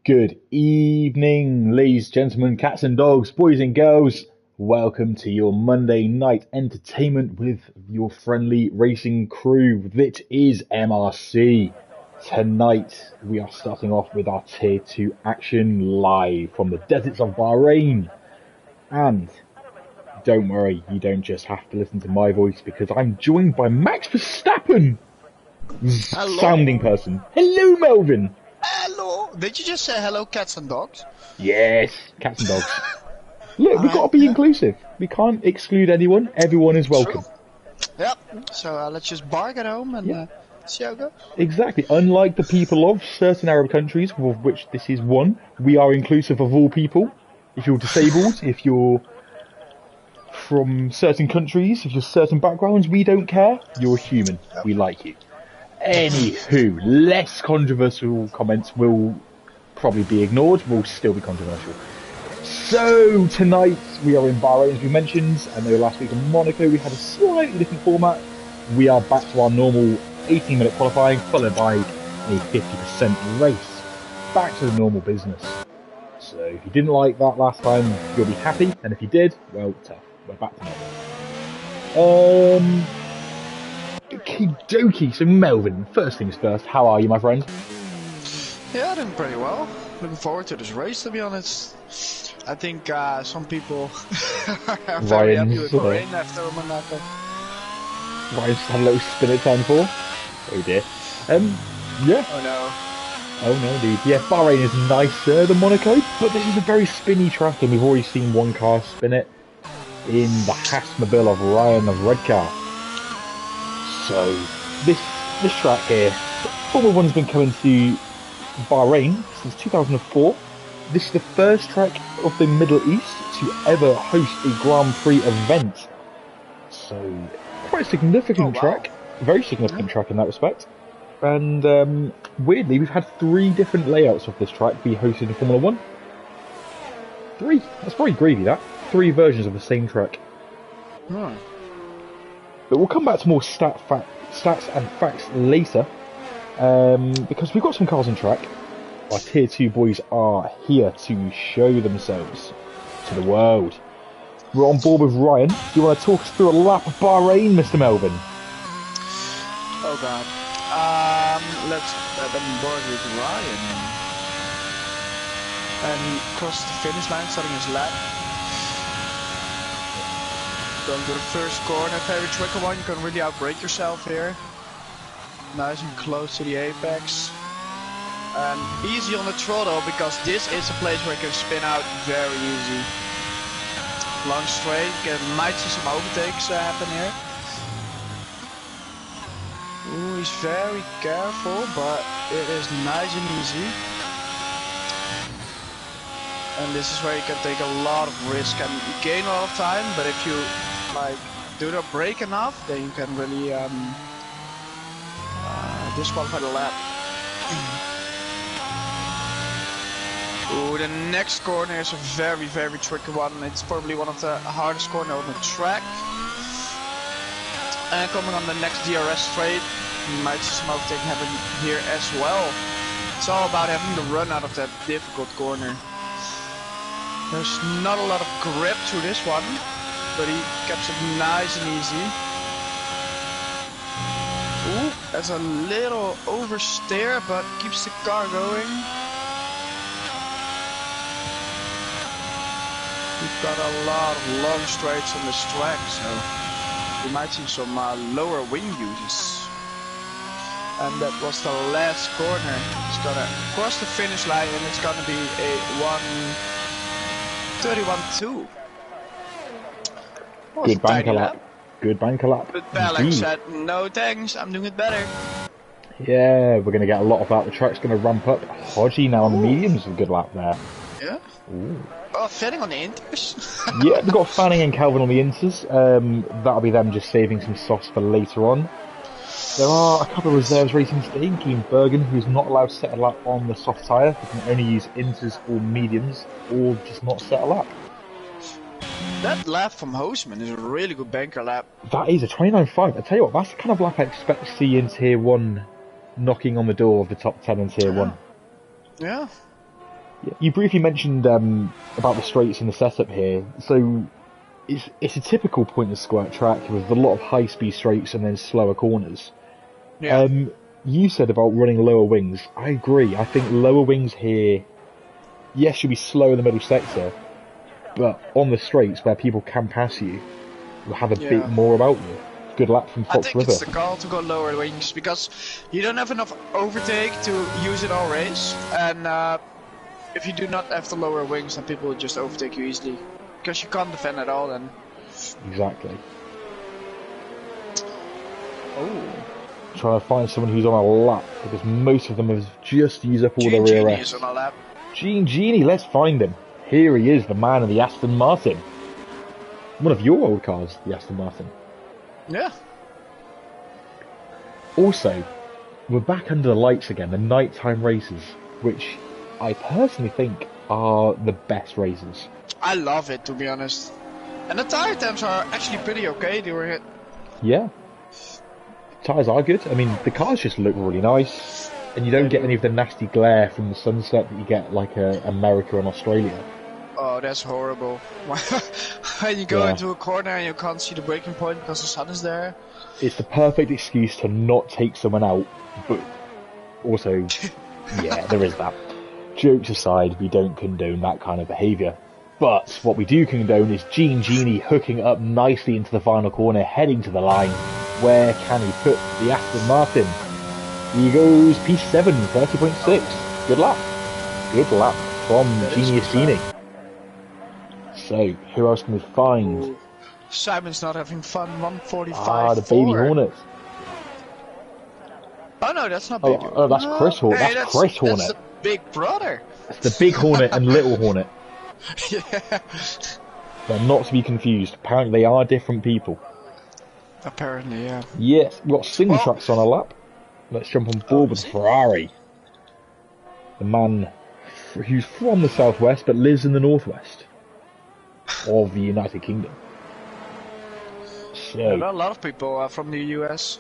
Good evening, ladies, gentlemen, cats and dogs, boys and girls. Welcome to your Monday night entertainment with your friendly racing crew. That is MRC. Tonight, we are starting off with our Tier 2 action live from the deserts of Bahrain. And don't worry, you don't just have to listen to my voice because I'm joined by Max Verstappen, sounding person. Hello, Melvin. Hello! Did you just say hello, cats and dogs? Yes, cats and dogs. Look, we've got to be inclusive. We can't exclude anyone. Everyone is welcome. True. Yep. So let's just bark at home and see how it goes. Exactly. Unlike the people of certain Arab countries, of which this is one, we are inclusive of all people. If you're disabled, if you're from certain countries, if you're certain backgrounds, we don't care. You're a human. We like you. Anywho, less controversial comments will probably be ignored, will still be controversial. So, tonight we are in Bahrain, as we mentioned. I know last week in Monaco we had a slightly different format. We are back to our normal 18-minute qualifying, followed by a 50% race. Back to the normal business. So, if you didn't like that last time, you'll be happy, and if you did, well, tough. We're back to normal. Okie dokie, so Melvin, first things first, how are you, my friend? Yeah, doing pretty well. Looking forward to this race, to be honest. I think some people are very happy with Bahrain after Monaco. Ryan's had a little spin at turn 4. Oh dear. Yeah. Oh no, dude. Yeah, Bahrain is nicer than Monaco, but this is a very spinny track, and we've already seen one car spin it in the Haasmobile of Ryan of Redcar. So, this track here, Formula 1's been coming to Bahrain since 2004. This is the first track of the Middle East to ever host a Grand Prix event. So, quite a significant track. Very significant track in that respect. And weirdly, we've had 3 different layouts of this track be hosted in Formula 1. 3? That's probably gravy, that. 3 versions of the same track. Hmm. But we'll come back to more stats and facts later, because we've got some cars on track. Our Tier 2 boys are here to show themselves to the world. We're on board with Ryan. Do you want to talk us through a lap of Bahrain, Mr. Melvin? Oh god. Let's get on board with Ryan. And he crossed the finish line, starting his lap. Going to the first corner, very tricky one, you can really outbrake yourself here. Nice and close to the apex. And easy on the throttle, because this is a place where you can spin out very easy. Long straight, you might see some overtakes happen here. Ooh, he's very careful, but it is nice and easy. And this is where you can take a lot of risk and gain a lot of time, but if you do not brake enough, then you can really disqualify the lap. Ooh, the next corner is a very, very tricky one. It's probably one of the hardest corners on the track. And coming on the next DRS straight, you might see some overtaking happen here as well. It's all about having the run out of that difficult corner. There's not a lot of grip to this one, but he keeps it nice and easy. Ooh, that's a little oversteer, but keeps the car going. We've got a lot of long straights on this track, so we might see some lower wing uses. And that was the last corner. It's gonna cross the finish line, and it's gonna be a 1:31.2. Good banker lap. Good banker lap. But Alex said, no thanks, I'm doing it better. Yeah, we're going to get a lot of that. The track's going to ramp up. Hodgie now on mediums with a good lap there. Yeah. Ooh. Oh, Fanning on the inters. Yeah, we've got Fanning and Calvin on the inters. That'll be them just saving some softs for later on. There are a couple of reserves racing today, including Bergen, who's not allowed to set a lap on the soft tyre. They can only use inters or mediums, or just not set a lap. That lap from Hoseman is a really good banker lap. That is a 29.5. I tell you what, that's the kind of lap I expect to see in Tier 1, knocking on the door of the top 10 in Tier 1. Yeah. Yeah. You briefly mentioned about the straights and the setup here. So it's a typical pointless squirt track with a lot of high-speed straights and then slower corners. Yeah. You said about running lower wings. I agree. I think lower wings here, yes, you'll be slow in the middle sector, but on the straights where people can pass you, you'll have a bit more about you. Good lap from Fox River. I think it's the call to go lower wings because you don't have enough overtake to use it all race, and if you do not have the lower wings, then people will just overtake you easily because you can't defend at all then. Exactly. Oh. Trying to find someone who's on a lap because most of them have just used up all their rear Genie is on a lap. Genie, let's find him. Here he is, the man of the Aston Martin. One of your old cars, the Aston Martin. Yeah. Also, we're back under the lights again, the nighttime races, which I personally think are the best races. I love it, to be honest. And the tire temps are actually pretty okay during it. Yeah. Tyres are good. I mean, the cars just look really nice, and you don't get any of the nasty glare from the sunset that you get like America and Australia. Oh, that's horrible. When you go into a corner and you can't see the braking point because the sun is there. It's the perfect excuse to not take someone out, but also, yeah, there is that. Jokes aside, we don't condone that kind of behaviour. But what we do condone is Genie hooking up nicely into the final corner, heading to the line. Where can he put the Aston Martin? He goes P7, 30.6. Good lap. Good lap from Genie Assini. So, who else can we find? Ooh. Simon's not having fun, 145. Ah, the baby Hornet. Oh no, that's not baby. Oh, that's Chris Hornet. Hey, that's Chris Hornet. That's the big brother. That's the big Hornet and little Hornet. Yeah. They're not to be confused. Apparently they are different people. Apparently, yeah. Yes, we've got single tracks on a lap. Let's jump on board with Ferrari. The man who's from the southwest but lives in the northwest of the United Kingdom. So, a lot of people are from the US.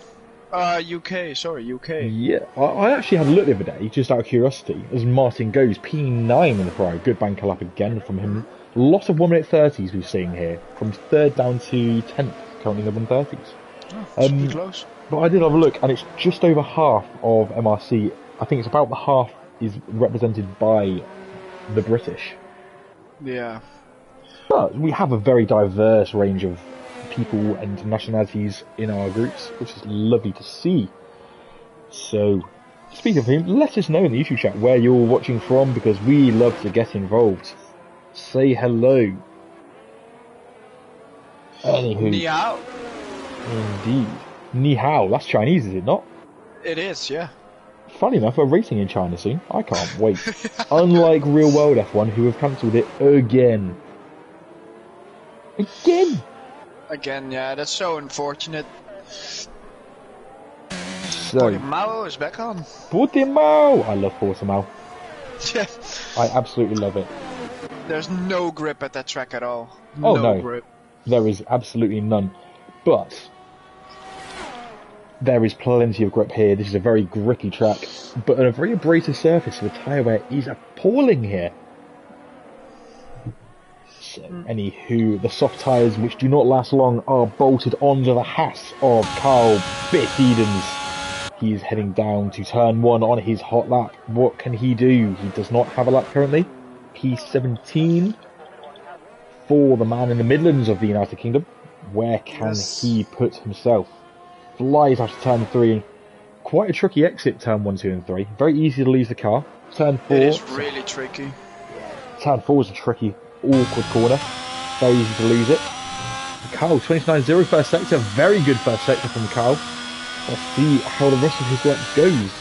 UK, sorry, UK. Yeah, I actually had a look the other day, just out of curiosity, as Martin goes, P9 in the Ferrari. Good banker lap again from him. A lot of 1 minute 30s we're seeing here, from 3rd down to 10th, currently in the 130s. Oh, pretty close. But I did have a look, and it's just over half of MRC. I think it's about the half is represented by the British. Yeah. But we have a very diverse range of people and nationalities in our groups, which is lovely to see. So, speaking of him, let us know in the YouTube chat where you're watching from, because we love to get involved. Say hello. Anywho. Ni hao. Indeed. Ni hao. That's Chinese, is it not? It is, yeah. Funny enough, we're racing in China soon. I can't wait. Unlike Real World F1, who have cancelled it again. Again, yeah, that's so unfortunate. So, Portimao is back on. Portimao! I love Portimao. Yeah. I absolutely love it. There's no grip at that track at all. Oh no, grip. There is absolutely none. But there is plenty of grip here. This is a very grippy track, but on a very abrasive surface, so the tyre wear is appalling here. So, anywho, the soft tyres, which do not last long, are bolted onto the Haas of Carl Biff Edens. He is heading down to turn 1 on his hot lap. What can he do? He does not have a lap currently. P17 for the man in the Midlands of the United Kingdom. Where can he put himself? Flies out to turn 3. Quite a tricky exit, turn 1, 2 and 3. Very easy to lose the car. Turn 4. It is really tricky. Turn 4 is a tricky, awkward corner. Very easy to lose it. Carl, 29.0 first sector. Very good first sector from Carl. Let's see how the rest of his lap goes.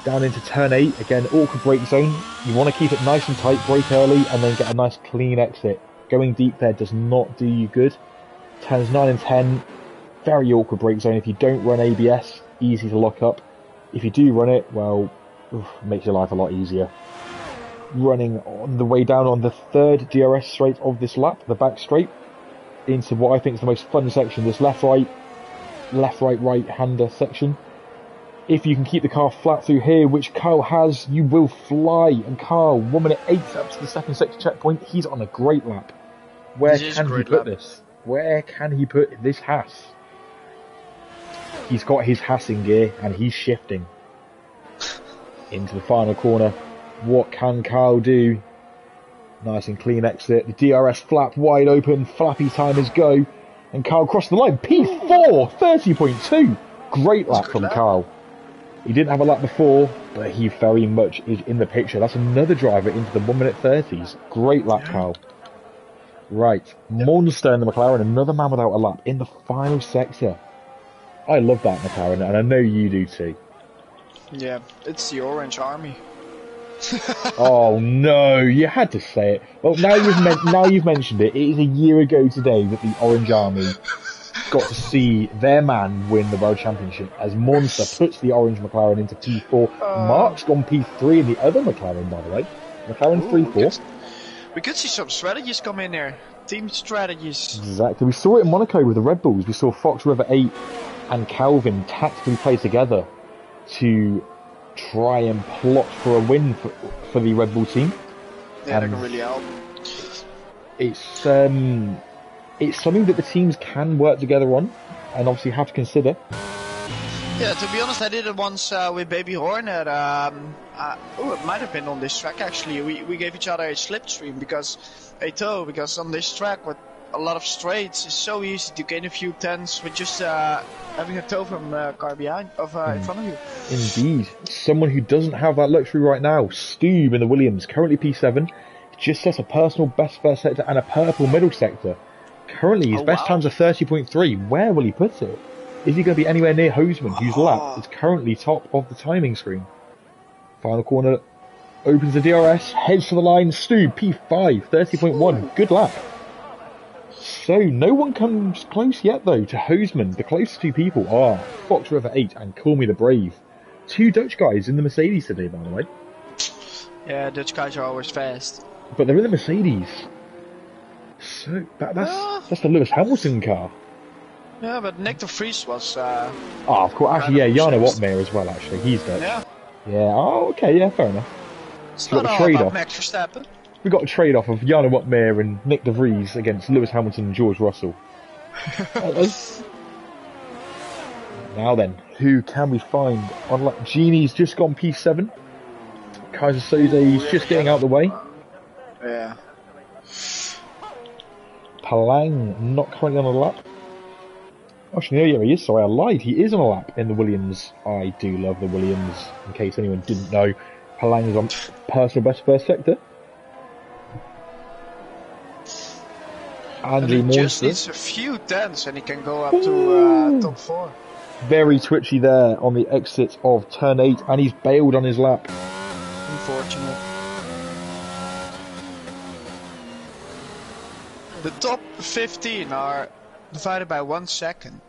Down into turn 8. Again, awkward brake zone. You want to keep it nice and tight, brake early, and then get a nice clean exit. Going deep there does not do you good. Turns 9 and 10. Very awkward brake zone. If you don't run ABS, easy to lock up. If you do run it, well, makes your life a lot easier. Running on the way down on the 3rd DRS straight of this lap, the back straight, into what I think is the most fun section, this left-right, right-hander section. If you can keep the car flat through here, which Kyle has, you will fly. And Kyle, 1 minute 8 up to the second sector checkpoint. He's on a great lap. Where can he put this? Where can he put this Haas? He's got his Haas in gear and he's shifting into the final corner. What can Kyle do? Nice and clean exit. The DRS flap wide open. Flappy timers go. And Kyle crossed the line. P4, 30.2. Great lap from Kyle. He didn't have a lap before, but he very much is in the picture. That's another driver into the 1 minute 30s. Great lap, Kyle. Right. Monster in the McLaren. Another man without a lap in the final sector. I love that McLaren, and I know you do too. Yeah, it's the Orange Army. Oh no, you had to say it. Well, now you've mentioned it. It is a year ago today that the Orange Army got to see their man win the World Championship as Monster puts the Orange McLaren into P4. Mark's gone P3 in the other McLaren, by the way. McLaren 3-4. We could see some strategies come in there. Team strategies. Exactly. We saw it in Monaco with the Red Bulls. We saw Fox River 8 and Calvin tactically play together to try and plot for a win for the Red Bull team. Yeah, that can really help. It's something that the teams can work together on and obviously have to consider. Yeah, to be honest, I did it once with Baby Hornet. It might have been on this track actually. We gave each other a slipstream because on this track with a lot of straights, it's so easy to gain a few tenths with just having a tow from car behind in front of you. Indeed. Someone who doesn't have that luxury right now, Stube in the Williams, currently P7, just sets a personal best first sector and a purple middle sector. Currently, his best times are 30.3. Where will he put it? Is he going to be anywhere near Hoseman, whose lap is currently top of the timing screen? Final corner, opens the DRS, heads to the line, Stube, P5, 30.1. Good lap. So, no one comes close yet, though, to Hoseman. The closest two people are Fox River 8 and Call Me the Brave. Two Dutch guys in the Mercedes today, by the way. Yeah, Dutch guys are always fast. But they're in the Mercedes. So, that's the Lewis Hamilton car. Yeah, but Nick de Vries was... of course. Actually, yeah, Jarno Opmeer as well, actually. He's Dutch. Yeah. Yeah, okay, yeah, fair enough. It's not all about Max Verstappen. We got a trade-off of Jarno Opmeer and Nick de Vries against Lewis Hamilton and George Russell. Now then, who can we find? Genie's just gone P7. Kaiser Soze's just getting out of the way. Yeah. Palang not currently on a lap. Actually, no, yeah, he is. Sorry, I lied. He is on a lap in the Williams. I do love the Williams, in case anyone didn't know. Palang is on personal best first sector. Andrew He just needs a few tenths and he can go up to top 4. Very twitchy there on the exit of turn 8, and he's bailed on his lap. Unfortunate. The top 15 are divided by 1 second.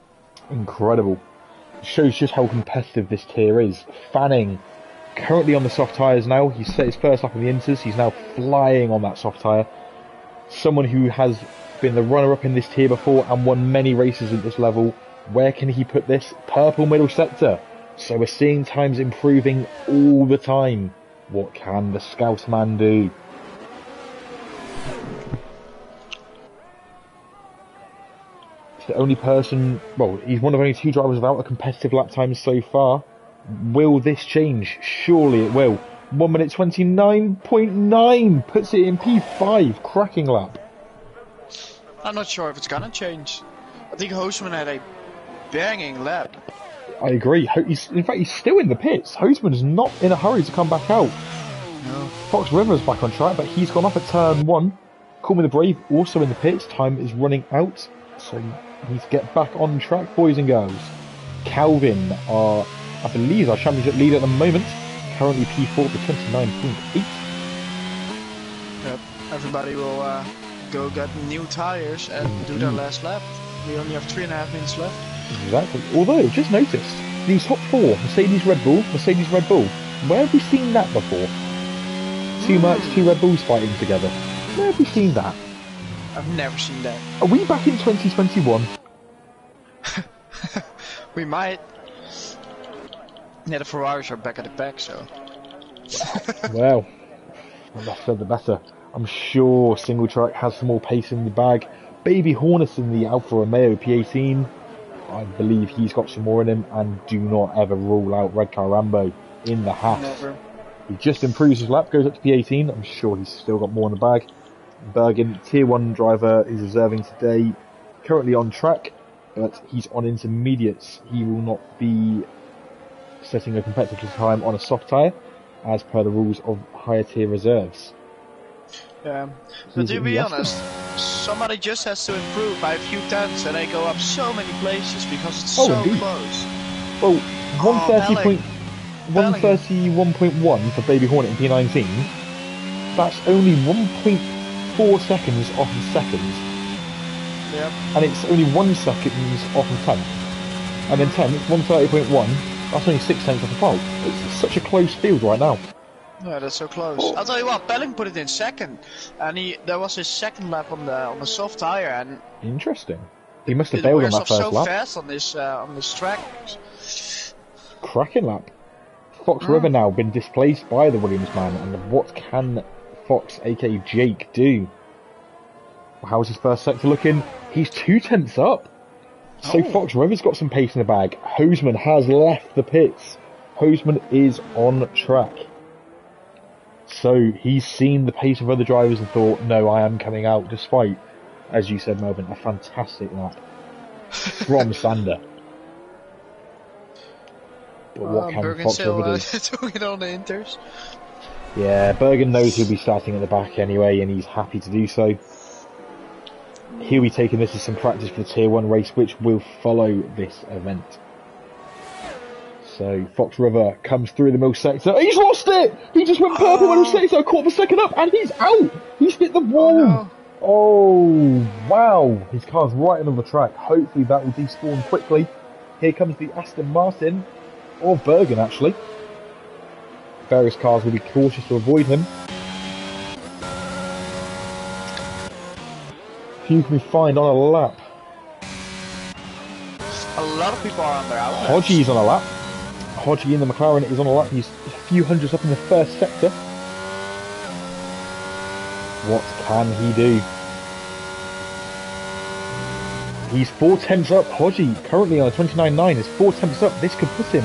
Incredible. It shows just how competitive this tier is. Fanning, currently on the soft tyres now. He's set his first lap in the Inters. He's now flying on that soft tyre. Someone who has been the runner-up in this tier before and won many races at this level. Where can he put this? Purple middle sector. So we're seeing times improving all the time. What can the Scoutman do? He's the only person, well, he's one of only 2 drivers without a competitive lap time so far. Will this change? Surely it will. 1 minute 29.9 puts it in P5, cracking lap. I'm not sure if it's gonna change. I think Hoseman had a banging lap. I agree. In fact, he's still in the pits. Hoseman's not in a hurry to come back out. No. Fox River's back on track, but he's gone off at turn 1. Call Me the Brave also in the pits. Time is running out, so he needs to get back on track, boys and girls. Calvin, I believe, our championship leader at the moment. Currently P4 for 29.8. Yep. Everybody will go get new tires and do their last lap. We only have 3.5 minutes left. Exactly. Although, just noticed, these top 4, Mercedes Red Bull, Mercedes Red Bull. Where have we seen that before? Two Red Bulls fighting together. Where have we seen that? I've never seen that. Are we back in 2021? We might. Yeah, the Ferraris are back at the back, so. Well, the less said the better. I'm sure Single Track has some more pace in the bag. Baby Hornets in the Alfa Romeo P18, I believe he's got some more in him, and do not ever rule out Red Car Rambo in the Haas. Never. He just improves his lap, goes up to P18. I'm sure he's still got more in the bag. Bergen, Tier 1 driver, is reserving today, currently on track, but he's on intermediates. He will not be setting a competitive time on a soft tyre, as per the rules of higher tier reserves. Yeah, but to be honest, somebody just has to improve by a few tenths and they go up so many places because it's so indeed. close. Well, 131.1 for Baby Hornet in P19, that's only 1.4 seconds off of second. Yep. And it's only 1 second off of 10th. And then 10th, 130.1, that's only 6 tenths off the pole. It's such a close field right now. Yeah, that's so close. I'll tell you what, Pelling put it in second, and that was his second lap on the soft tire, and interesting. He must have bailed on that first so lap. Fast on this track. Cracking lap. Fox River now been displaced by the Williams man, and what can Fox, aka Jake, do? How's his first sector looking? He's 2 tenths up. So Fox River's got some pace in the bag. Hoseman has left the pits. Hoseman is on track. So he's seen the pace of other drivers and thought, no, I am coming out, despite, as you said, Melvin, a fantastic lap from Sander. But what can Bergen Fox still River do? doing it on the inters. Yeah, Bergen knows he'll be starting at the back anyway, and he's happy to do so. He'll be taking this as some practice for the Tier 1 race, which will follow this event. So, Fox River comes through the middle sector. He's lost it! He just went purple middle sector, caught the second up, and he's out! He's hit the wall! Oh, wow! His car's right on the track. Hopefully that will despawn quickly. Here comes the Aston Martin, or Bergen actually. Various cars will be cautious to avoid him. Few can we find on a lap? A lot of people are on their outlets. Hodgie's on a lap. Hodgie in the McLaren is on a lap. He's a few hundreds up in the first sector. What can he do? He's 4 tenths up. Hodgie currently on a 29.9 is 4 tenths up. This could put him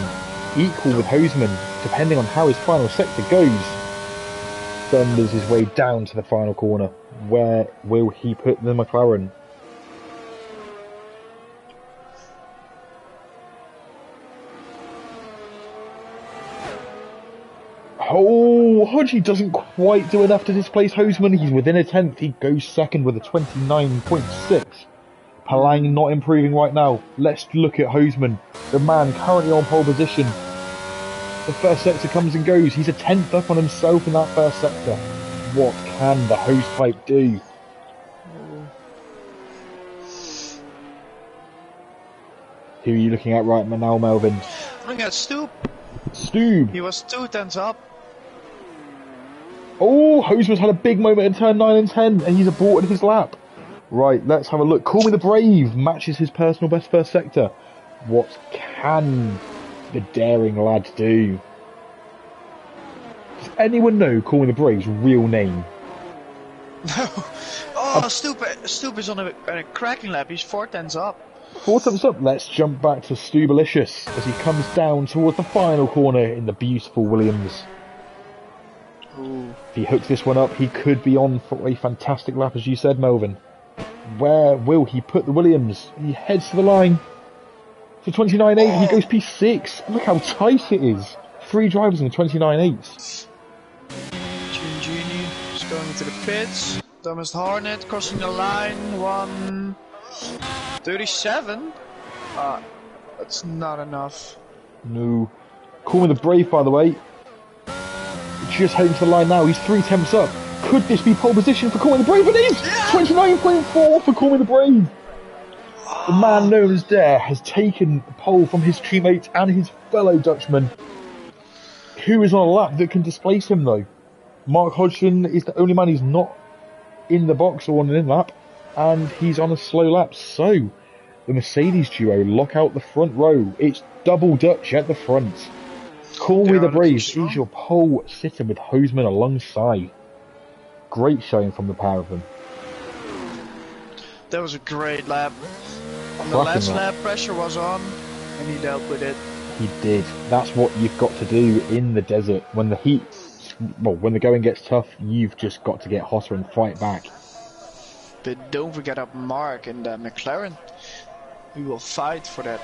equal with Hoseman, depending on how his final sector goes. Thunders his way down to the final corner. Where will he put the McLaren? Oh, Hodgie doesn't quite do enough to displace Hoseman. He's within a tenth. He goes second with a 29.6. Palang not improving right now. Let's look at Hoseman, the man currently on pole position. The first sector comes and goes. He's a tenth up on himself in that first sector. What can the hose pipe do? Who are you looking at right now, Melvin? Looking at Stoob. Stoob. He was 2 tenths up. Oh, Hoseman's had a big moment in turn 9 and 10, and he's aborted his lap. Right, let's have a look. Call Me the Brave matches his personal best first sector. What can the daring lad do? Does anyone know Call Me the Brave's real name? No. Oh, Stoob is on a cracking lap. He's 4 tenths up. 4 tenths up. Let's jump back to Stoobalicious as he comes down towards the final corner in the beautiful Williams. Ooh. If he hooks this one up, he could be on for a fantastic lap, as you said, Melvin. Where will he put the Williams? He heads to the line. For 29.8, he goes P6. Look how tight it is. 3 drivers in 29.8s. Gini is going into the pits. Thomas Harnett crossing the line. 1:37. That's not enough. No. Call Me the Brave, by the way. Just heading to the line now. He's 3 tenths up. Could this be pole position for Call Me the Brave? It is! Yeah! 29.4 for Call Me the Brave. The man known as Dare has taken the pole from his teammate and his fellow Dutchman. Who is on a lap that can displace him, though? Mark Hodgson is the only man who's not in the box or on an in-lap, and he's on a slow lap. So, the Mercedes duo lock out the front row. It's double Dutch at the front. Call Me the Brave is your pole sitter with Hoseman alongside. Great showing from the pair of them. That was a great lap. On the last lap, pressure was on, and he dealt with it. He did. That's what you've got to do in the desert. When the heat, when the going gets tough, you've just got to get hotter and fight back. But don't forget up Mark and McLaren. We will fight for that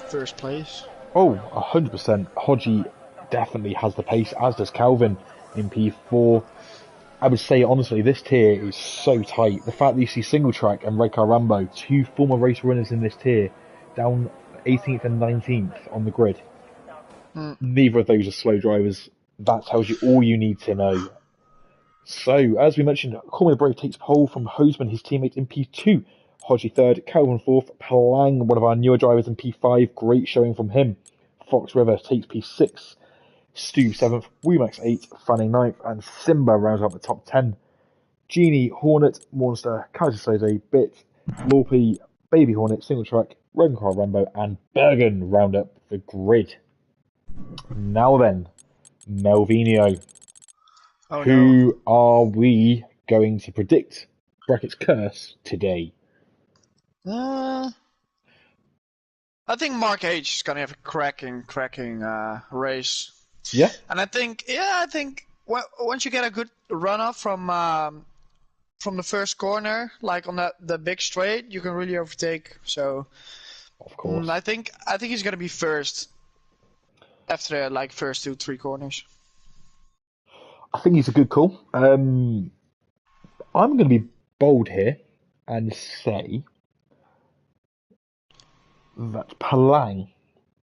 first place. Oh, 100%. Hodgie definitely has the pace, as does Calvin in P4. I would say, honestly, this tier is so tight. The fact that you see Single Track and Red Car Rambo, two former race winners in this tier, down 18th and 19th on the grid. Neither of those are slow drivers. That tells you all you need to know. So, as we mentioned, Call Me the Brave takes pole from Hoseman, his teammate in P2. Hodgie third, Calvin fourth, Palang, one of our newer drivers in P5, great showing from him. Fox River takes P6, Stu 7th, Wemax 8th, Fanning 9th, and Simba rounds up the top 10. Genie, Hornet, Monster, Kaiser Soze, Bit, Lorpy, Baby Hornet, Single Track, Red Car Rambo, and Bergen round up the grid. Now then, Melvinio. Who are we going to predict brackets curse today? I think Mark H is gonna have a cracking race. Yeah. And I think once you get a good run off from the first corner, like on the big straight, you can really overtake. So, of course, I think he's gonna be first after the first 2-3 corners. I think he's a good call. I'm going to be bold here and say that Palang,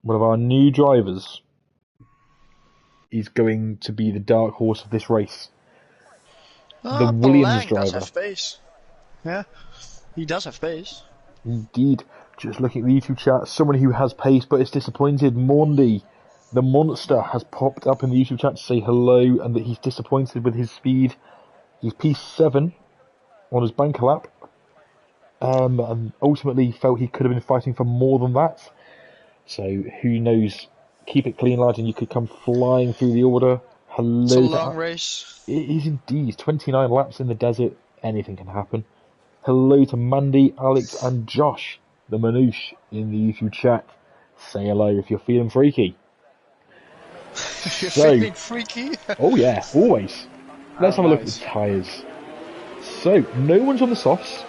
one of our new drivers, is going to be the dark horse of this race. The Williams driver. Does have pace. Yeah, he does have pace. Indeed. Just looking at the YouTube chat, someone who has pace but is disappointed, Morndy. The Monster has popped up in the YouTube chat to say hello and that he's disappointed with his speed. He's P7 on his banker lap. And ultimately felt he could have been fighting for more than that. So who knows? Keep it clean, lad, and you could come flying through the order. Hello. It's a long race. It is indeed. 29 laps in the desert. Anything can happen. Hello to Mandy, Alex, and Josh, the Manouche, in the YouTube chat. Say hello if you're feeling freaky. You're feeling freaky? Oh yeah, always. Let's have a look at the tyres. So, no one's on the softs.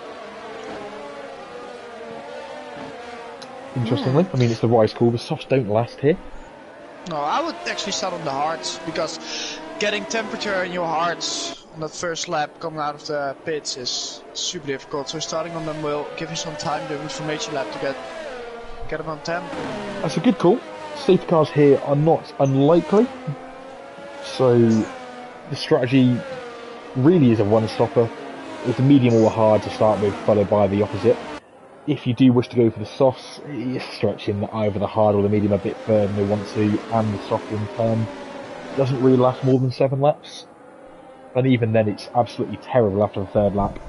Interestingly, I mean, it's the rice call, the softs don't last here. No, I would actually start on the hards, because getting temperature in your hards on that first lap coming out of the pits is super difficult. So starting on them will give you some time, the information lap, to get them on temp. That's a good call. Safety cars here are not unlikely, so the strategy really is a one-stopper. It's a medium or a hard to start with, followed by the opposite. If you do wish to go for the softs, you're stretching either the hard or the medium a bit further than they want to, and the soft in turn doesn't really last more than 7 laps, and even then it's absolutely terrible after the 3rd lap.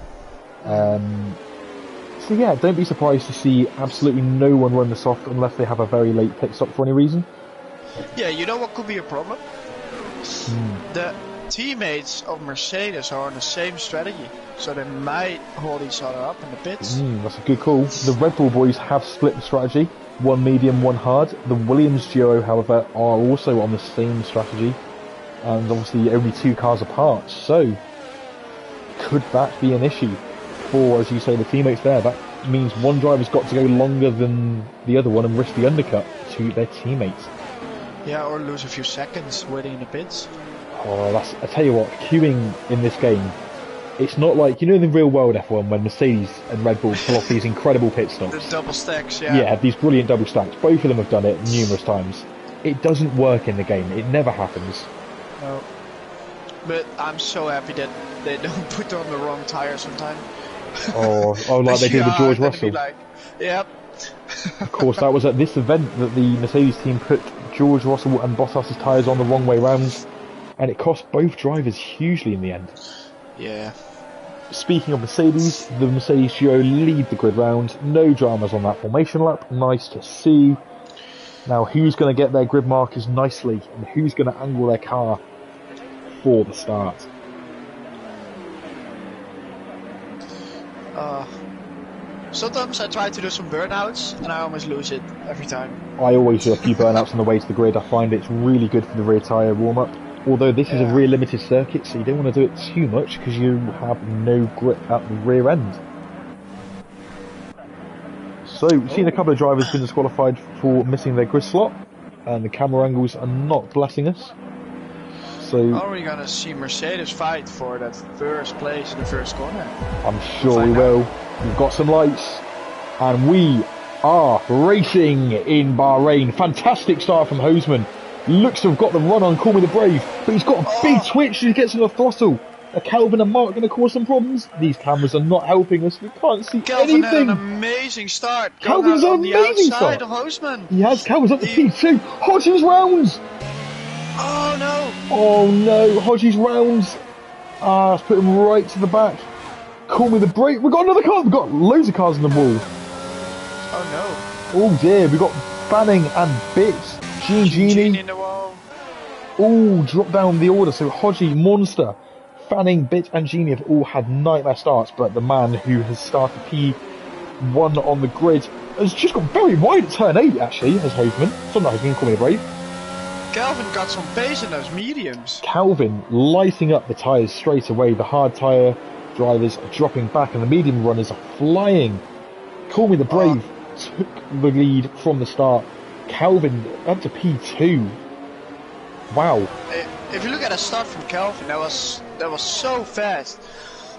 So yeah, don't be surprised to see absolutely no one run the soft unless they have a very late pit stop for any reason. Yeah, you know what could be a problem? The teammates of Mercedes are on the same strategy, so they might hold each other up in the pits. That's a good call. The Red Bull boys have split the strategy, one medium, one hard. The Williams duo, however, are also on the same strategy, and obviously only 2 cars apart, so could that be an issue for, as you say, the teammates there? That means one driver's got to go longer than the other one and risk the undercut to their teammates. Yeah, or lose a few seconds waiting in the pits. Oh, I tell you what, queuing in this game, it's not like, you know, in the real world F1 when Mercedes and Red Bull pull off these incredible pit stops. The double stacks, yeah. Yeah, these brilliant double stacks. Both of them have done it numerous times. It doesn't work in the game. It never happens. No. But I'm so happy that they don't put on the wrong tire sometimes. Oh, like they did with George Russell. Yep. Of course, that was at this event that the Mercedes team put George Russell and Bottas's tyres on the wrong way round, and it cost both drivers hugely in the end. Yeah. Speaking of Mercedes, the Mercedes duo lead the grid round. No dramas on that formation lap. Nice to see. Now, who's going to get their grid markers nicely, and who's going to angle their car for the start? Sometimes I try to do some burnouts, and I almost lose it every time. I always do a few burnouts on the way to the grid. I find it's really good for the rear tyre warm-up. Although this is a rear limited circuit, so you don't want to do it too much because you have no grip at the rear end. So, we've seen a couple of drivers been disqualified for missing their grid slot, and the camera angles are not blessing us. So, are we going to see Mercedes fight for that first place in the first corner? I'm sure we will. We've got some lights, and we are racing in Bahrain. Fantastic start from Hosman. Looks to have got the run on Call Me the Brave, but he's got a big twitch as he gets on the throttle. Are Calvin and Mark going to cause some problems? These cameras are not helping us. We can't see Calvin anything. Had an amazing start. Calvin's on an the amazing outside start. Of Hosman. He has. Calvin's up to P2. Hodges rounds. Oh no. Oh no. Hodges rounds. Let's put him right to the back. Call Me the Brave. We've got another car. We've got loads of cars on the wall. Oh no. Oh dear. We've got Fanning and Bits. Genie in the wall. Oh, drop down the order. So Hodgie, Monster, Fanning, Bit and Genie have all had nightmare starts, but the man who has started P1 on the grid has just got very wide at turn 8 actually, has Hosman. So not Hosman, Call Me the Brave. Calvin got some pace in those mediums. Calvin lighting up the tyres straight away. The hard tyre drivers are dropping back and the medium runners are flying. Call Me the Brave took the lead from the start. Calvin up to P2. Wow. If you look at the start from Calvin, that was so fast.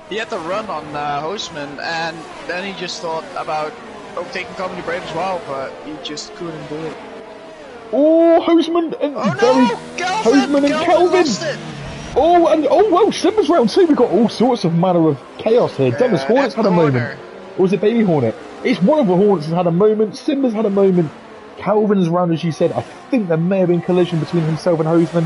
He had the run on Hosman, and then he just thought about overtaking Call Me the Brave as well, but he just couldn't do it. Oh, Hosman and Hosman and Calvin. Oh well, Simba's round 2. We've got all sorts of manner of chaos here. Dennis Hornet's had a moment. Or was it Baby Hornet? It's one of the Hornets has had a moment. Simba's had a moment. Calvin's round, as you said, I think there may have been collision between himself and Hosman.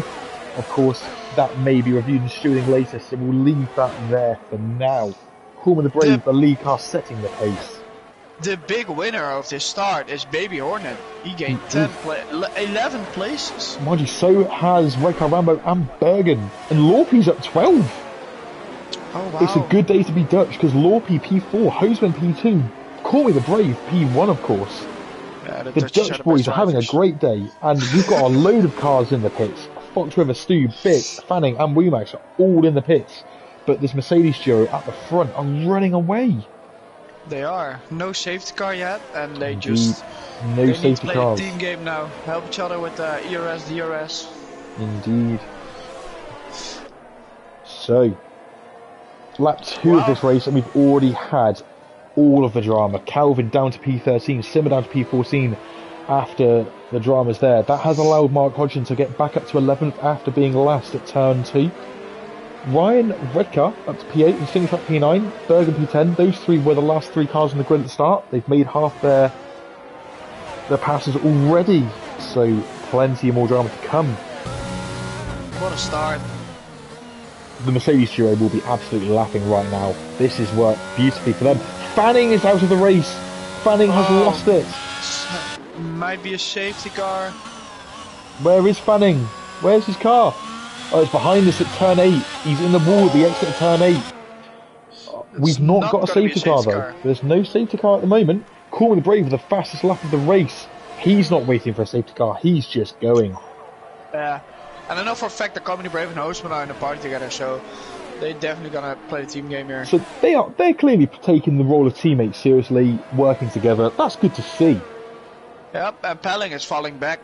Of course, that may be reviewed and stewing later, so we'll leave that there for now. Call Me the Brave, the lead car setting the pace. The big winner of this start is Baby Hornet. He gained 11 places. Mind you, so has Red Car Rambo and Bergen. And Lorpy's up 12. Oh, wow. It's a good day to be Dutch, because Lorpy P4, Hosman P2. Call Me the Brave P1, of course. Yeah, the Dutch boys are having a great day, and we've got a load of cars in the pits. Fox River, Stu, Bit, Fanning and Wemax are all in the pits, but this Mercedes duo at the front are running away. They are. No safety car yet, and they Indeed. just no they safety need to play cars. a team game now. Help each other with ERS, DRS. Indeed. So, lap 2 of this race, and we've already had all of the drama. Calvin down to P13, Simmer down to P14 after the drama's there. That has allowed Mark Hodgson to get back up to 11th after being last at turn 2. Ryan Redcar up to P8 and Singtrack P9, Bergen P10. Those three were the last 3 cars on the grid at the start. They've made half their passes already, so plenty more drama to come. What a start. The Mercedes duo will be absolutely laughing right now. This has worked beautifully for them. Fanning is out of the race. Fanning has lost it. Might be a safety car. Where is Fanning? Where's his car? Oh, it's behind us at turn 8. He's in the wall at the exit of turn 8. We've not got a safety car though. There's no safety car at the moment. Call Me the Brave with the fastest lap of the race. He's not waiting for a safety car. He's just going. Yeah. And I know for a fact that Call Me the Brave and Hosman are in a party together, so they're definitely gonna play the team game here. So they're clearly taking the role of teammates seriously, working together. That's good to see. Yep, and Pelling is falling back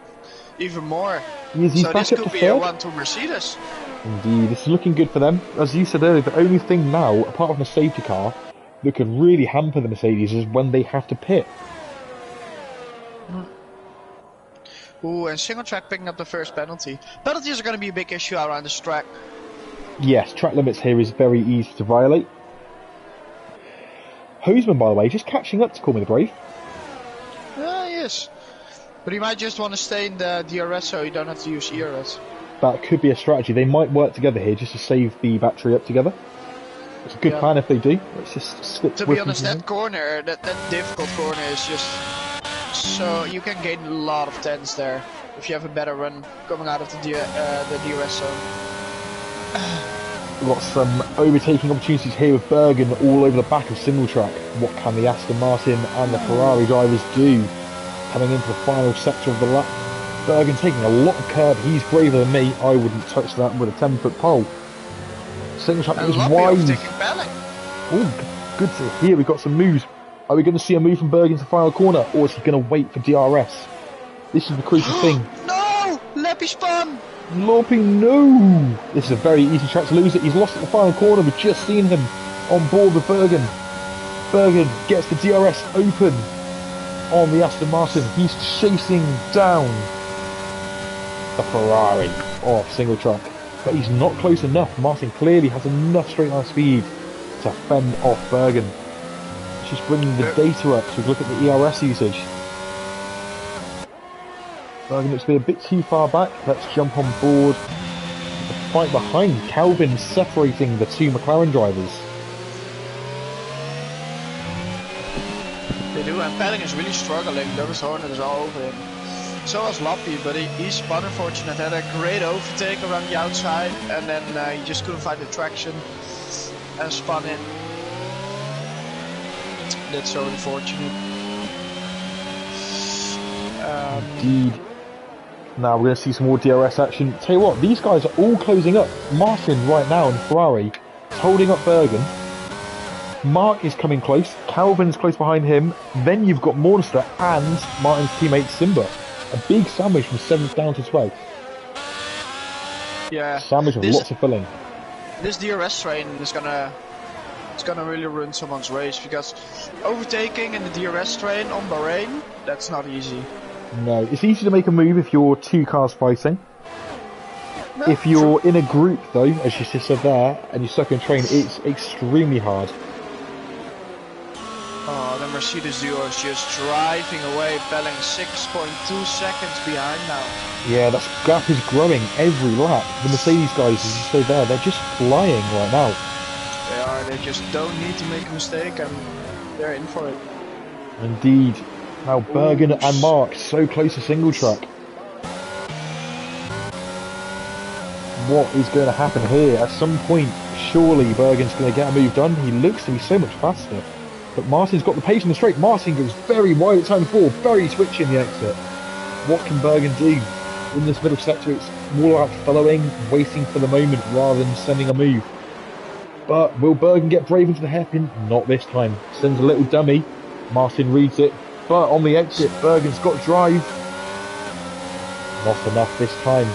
even more. He's so back this up could to be a third. 1-2 Mercedes. Indeed, this is looking good for them. As you said earlier, the only thing now, apart from a safety car, that could really hamper the Mercedes is when they have to pit. Ooh, and single track picking up the first penalty. Penalties are going to be a big issue around this track. Yes, track limits here is very easy to violate. Hosman, by the way, just catching up to Call Me the Brave. Yes. But he might just want to stay in the DRS so you don't have to use ERS. That could be a strategy. They might work together here just to save the battery up together. It's a good plan if they do. Let's just slip. To be honest, that corner, that difficult corner is just so you can gain a lot of tenths there if you have a better run coming out of the DRS zone. We've got some overtaking opportunities here with Bergen all over the back of single track. What can the Aston Martin and the Ferrari drivers do? Coming into the final sector of the lap, Bergen taking a lot of curb. He's braver than me. I wouldn't touch that with a 10-foot pole. Single track is wide. Oh, good to hear. We've got some moves. Are we going to see a move from Bergen to the final corner, or is he going to wait for DRS? This is the crucial thing. No! Leppy spun! Loppy, no! This is a very easy track to lose it. He's lost at the final corner. We've just seen him on board with Bergen. Bergen gets the DRS open on the Aston Martin. He's chasing down the Ferrari off single track. But he's not close enough. Martin clearly has enough straight line speed to fend off Bergen. Just bringing the data up so we look at the ERS usage. Bergen looks to be a bit too far back. Let's jump on board. The fight behind. Calvin separating the two McLaren drivers. They do, and Pelling is really struggling. Lewis Hornet is all over him. So is Loppy, but he's spun unfortunate. Had a great overtake around the outside, and then he just couldn't find the traction and spun in. That's so unfortunate. Indeed. Now we're going to see some more DRS action. Tell you what, these guys are all closing up. Martin right now in Ferrari is holding up Bergen. Mark is coming close. Calvin's close behind him. Then you've got Monster and Martin's teammate Simba. A big sandwich from 7th down to 12th. Yeah. Sandwich with lots of filling. This DRS train is gonna really ruin someone's race, because overtaking in the DRS train on Bahrain, that's not easy. No, it's easy to make a move if you're two cars fighting. No, if you're in a group though, as you just said there, and you're stuck in a train, it's extremely hard. Oh, the Mercedes duo is just driving away, Pelling 6.2 seconds behind now. Yeah, that gap is growing every lap. The Mercedes guys, as you say there, they're just flying right now. They are, they just don't need to make a mistake, and they're in for it. Indeed. Now Bergen and Mark so close to single track. What is going to happen here? At some point, surely Bergen's going to get a move done. He looks to be so much faster. But Martin's got the pace in the straight. Martin goes very wide at turn 4, very twitchy in the exit. What can Bergen do? In this middle sector, it's more like following, waiting for the moment rather than sending a move. But will Bergen get brave into the hairpin? Not this time. Sends a little dummy. Martin reads it. But on the exit, Bergen's got drive. Not enough this time.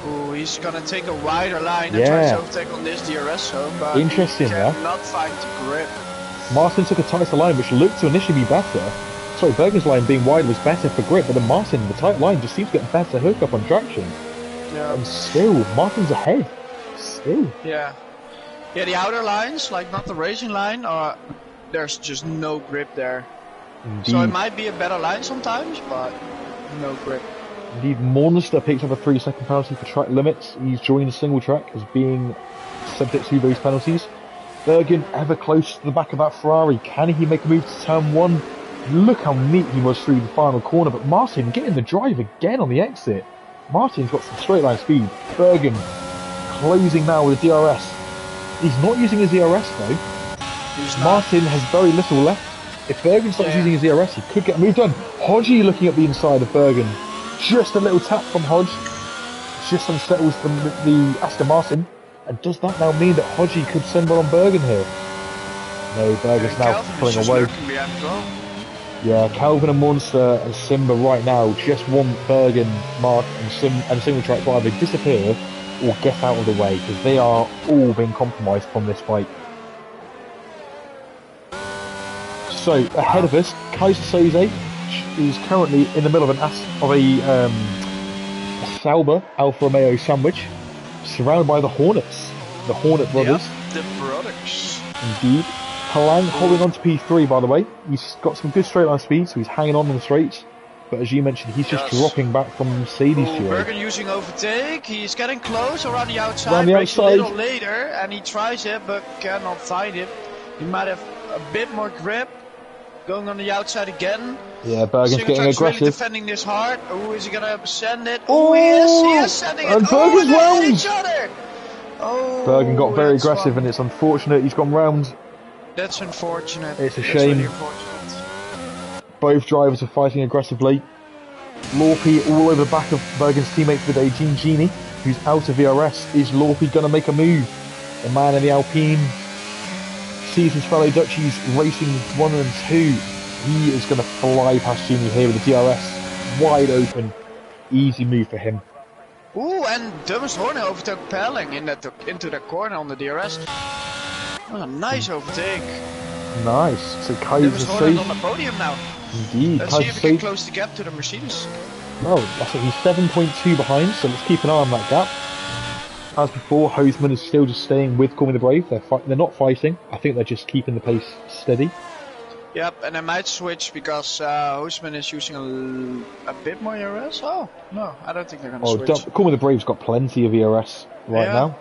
Ooh, he's gonna take a wider line and try to overtake on this DRS zone, but interesting, he cannot find the grip. Martin took a tighter line, which looked to initially be better. Sorry, Bergen's line being wide was better for grip, but then Martin, the tight line, just seems to get better hookup on traction. Yeah. And still, Martin's ahead. Still. Yeah. Yeah, the outer lines, like not the racing line, there's just no grip there. Indeed. So it might be a better line sometimes, but no grip. Indeed, Monster picked up a 3-second penalty for track limits. He's joined the single track as being subject to those penalties. Bergen ever close to the back of that Ferrari. Can he make a move to turn 1? Look how neat he was through the final corner, but Martin getting the drive again on the exit. Martin's got some straight line speed. Bergen closing now with a DRS. He's not using his DRS though. Martin has very little left. If Bergen starts using his DRS, he could get a move done. Hodgie looking at the inside of Bergen. Just a little tap from Hodge. Just unsettles the Aston Martin. And does that now mean that Hodgie could send one on Bergen here? No, Bergen's now pulling away. Yeah, Calvin and Monster and Simba right now just want Bergen, Mark and single track driver to disappear or get out of the way, because they are all being compromised from this fight. So ahead of us, Kaiser Soze is currently in the middle of a Sauber Alfa Romeo sandwich, surrounded by the Hornets, the Hornet brothers. Yep, the brothers. Indeed. Palang holding on to P3, by the way. He's got some good straight line speed, so he's hanging on the straights. But as you mentioned, he's just dropping back from Mercedes. Bergen using overtake. He's getting close around the outside. A little later, and he tries it, but cannot find it. He might have a bit more grip. Going on the outside again. Yeah, Bergen's getting aggressive. Really defending this hard. Oh, is he gonna send it? Oh, he is sending it. And Bergen's round. Each other. Oh, Bergen got very aggressive, and it's unfortunate he's gone round. That's unfortunate. It's a shame. Really unfortunate. Both drivers are fighting aggressively. Lorpy all over the back of Bergen's teammate for the day, Genie, who's out of VRS. Is Lorpy going to make a move? The man in the Alpine sees his fellow Dutchies racing 1 and 2. He is going to fly past Genie here with the DRS wide open. Easy move for him. Ooh, and Thomas Horner overtook Pelling into the corner on the DRS. Oh, nice overtake. Nice. So Kai's Horner on the podium now. Indeed. Let's see if we can close the gap to the Mercedes. Oh, that's it. He's 7.2 behind, so let's keep an eye on that gap. As before, Hoseman is still just staying with Call Me the Brave. They're not fighting. I think they're just keeping the pace steady. Yep, and I might switch because Hoseman is using a bit more ERS. Oh, no, I don't think they're going to switch. Call Me the Brave's got plenty of ERS right now.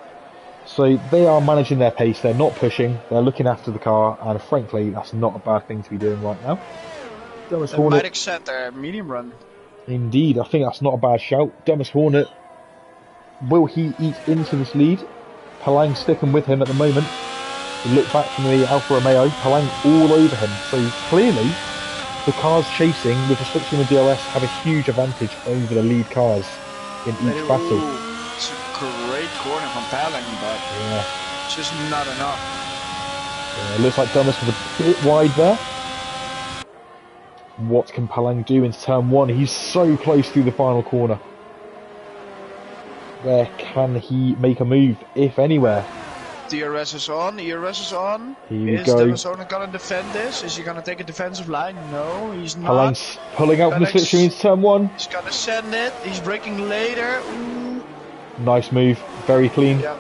So they are managing their pace. They're not pushing. They're looking after the car, and frankly, that's not a bad thing to be doing right now. They might accept their medium run. Indeed, I think that's not a bad shout. Thomas Hornet, will he eat into this lead? Palang sticking with him at the moment. We look back from the Alfa Romeo, Palang all over him. So clearly, the cars chasing with restriction of DRS have a huge advantage over the lead cars in each battle. It's a great corner from Palang, but it's just not enough. Yeah, it looks like Thomas was a bit wide there. What can Palang do into turn 1? He's so close through the final corner. Where can he make a move, if anywhere? DRS is on, ERS is on. Here we go. Is Thomas Horner going to defend this? Is he going to take a defensive line? No, he's not. Palang's pulling out from the slipstream into turn 1. He's going to send it. He's braking later. Ooh. Nice move, very clean. Yeah,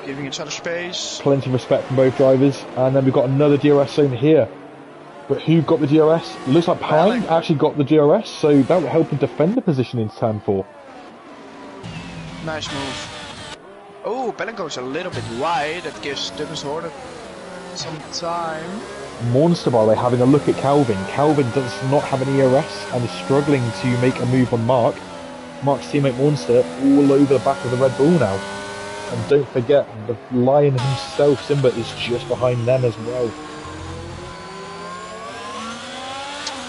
giving each other space. Plenty of respect from both drivers. And then we've got another DRS zone here. But who got the DRS? It looks like Palang actually got the DRS, so that will help him defend the position in turn 4. Nice move. Oh, Palang goes a little bit wide. That gives Thomas Horner some time. Monster, by the way, having a look at Calvin. Calvin does not have an ERS and is struggling to make a move on Mark. Mark's teammate Monster all over the back of the Red Bull now. And don't forget, the Lion himself, Simba, is just behind them as well.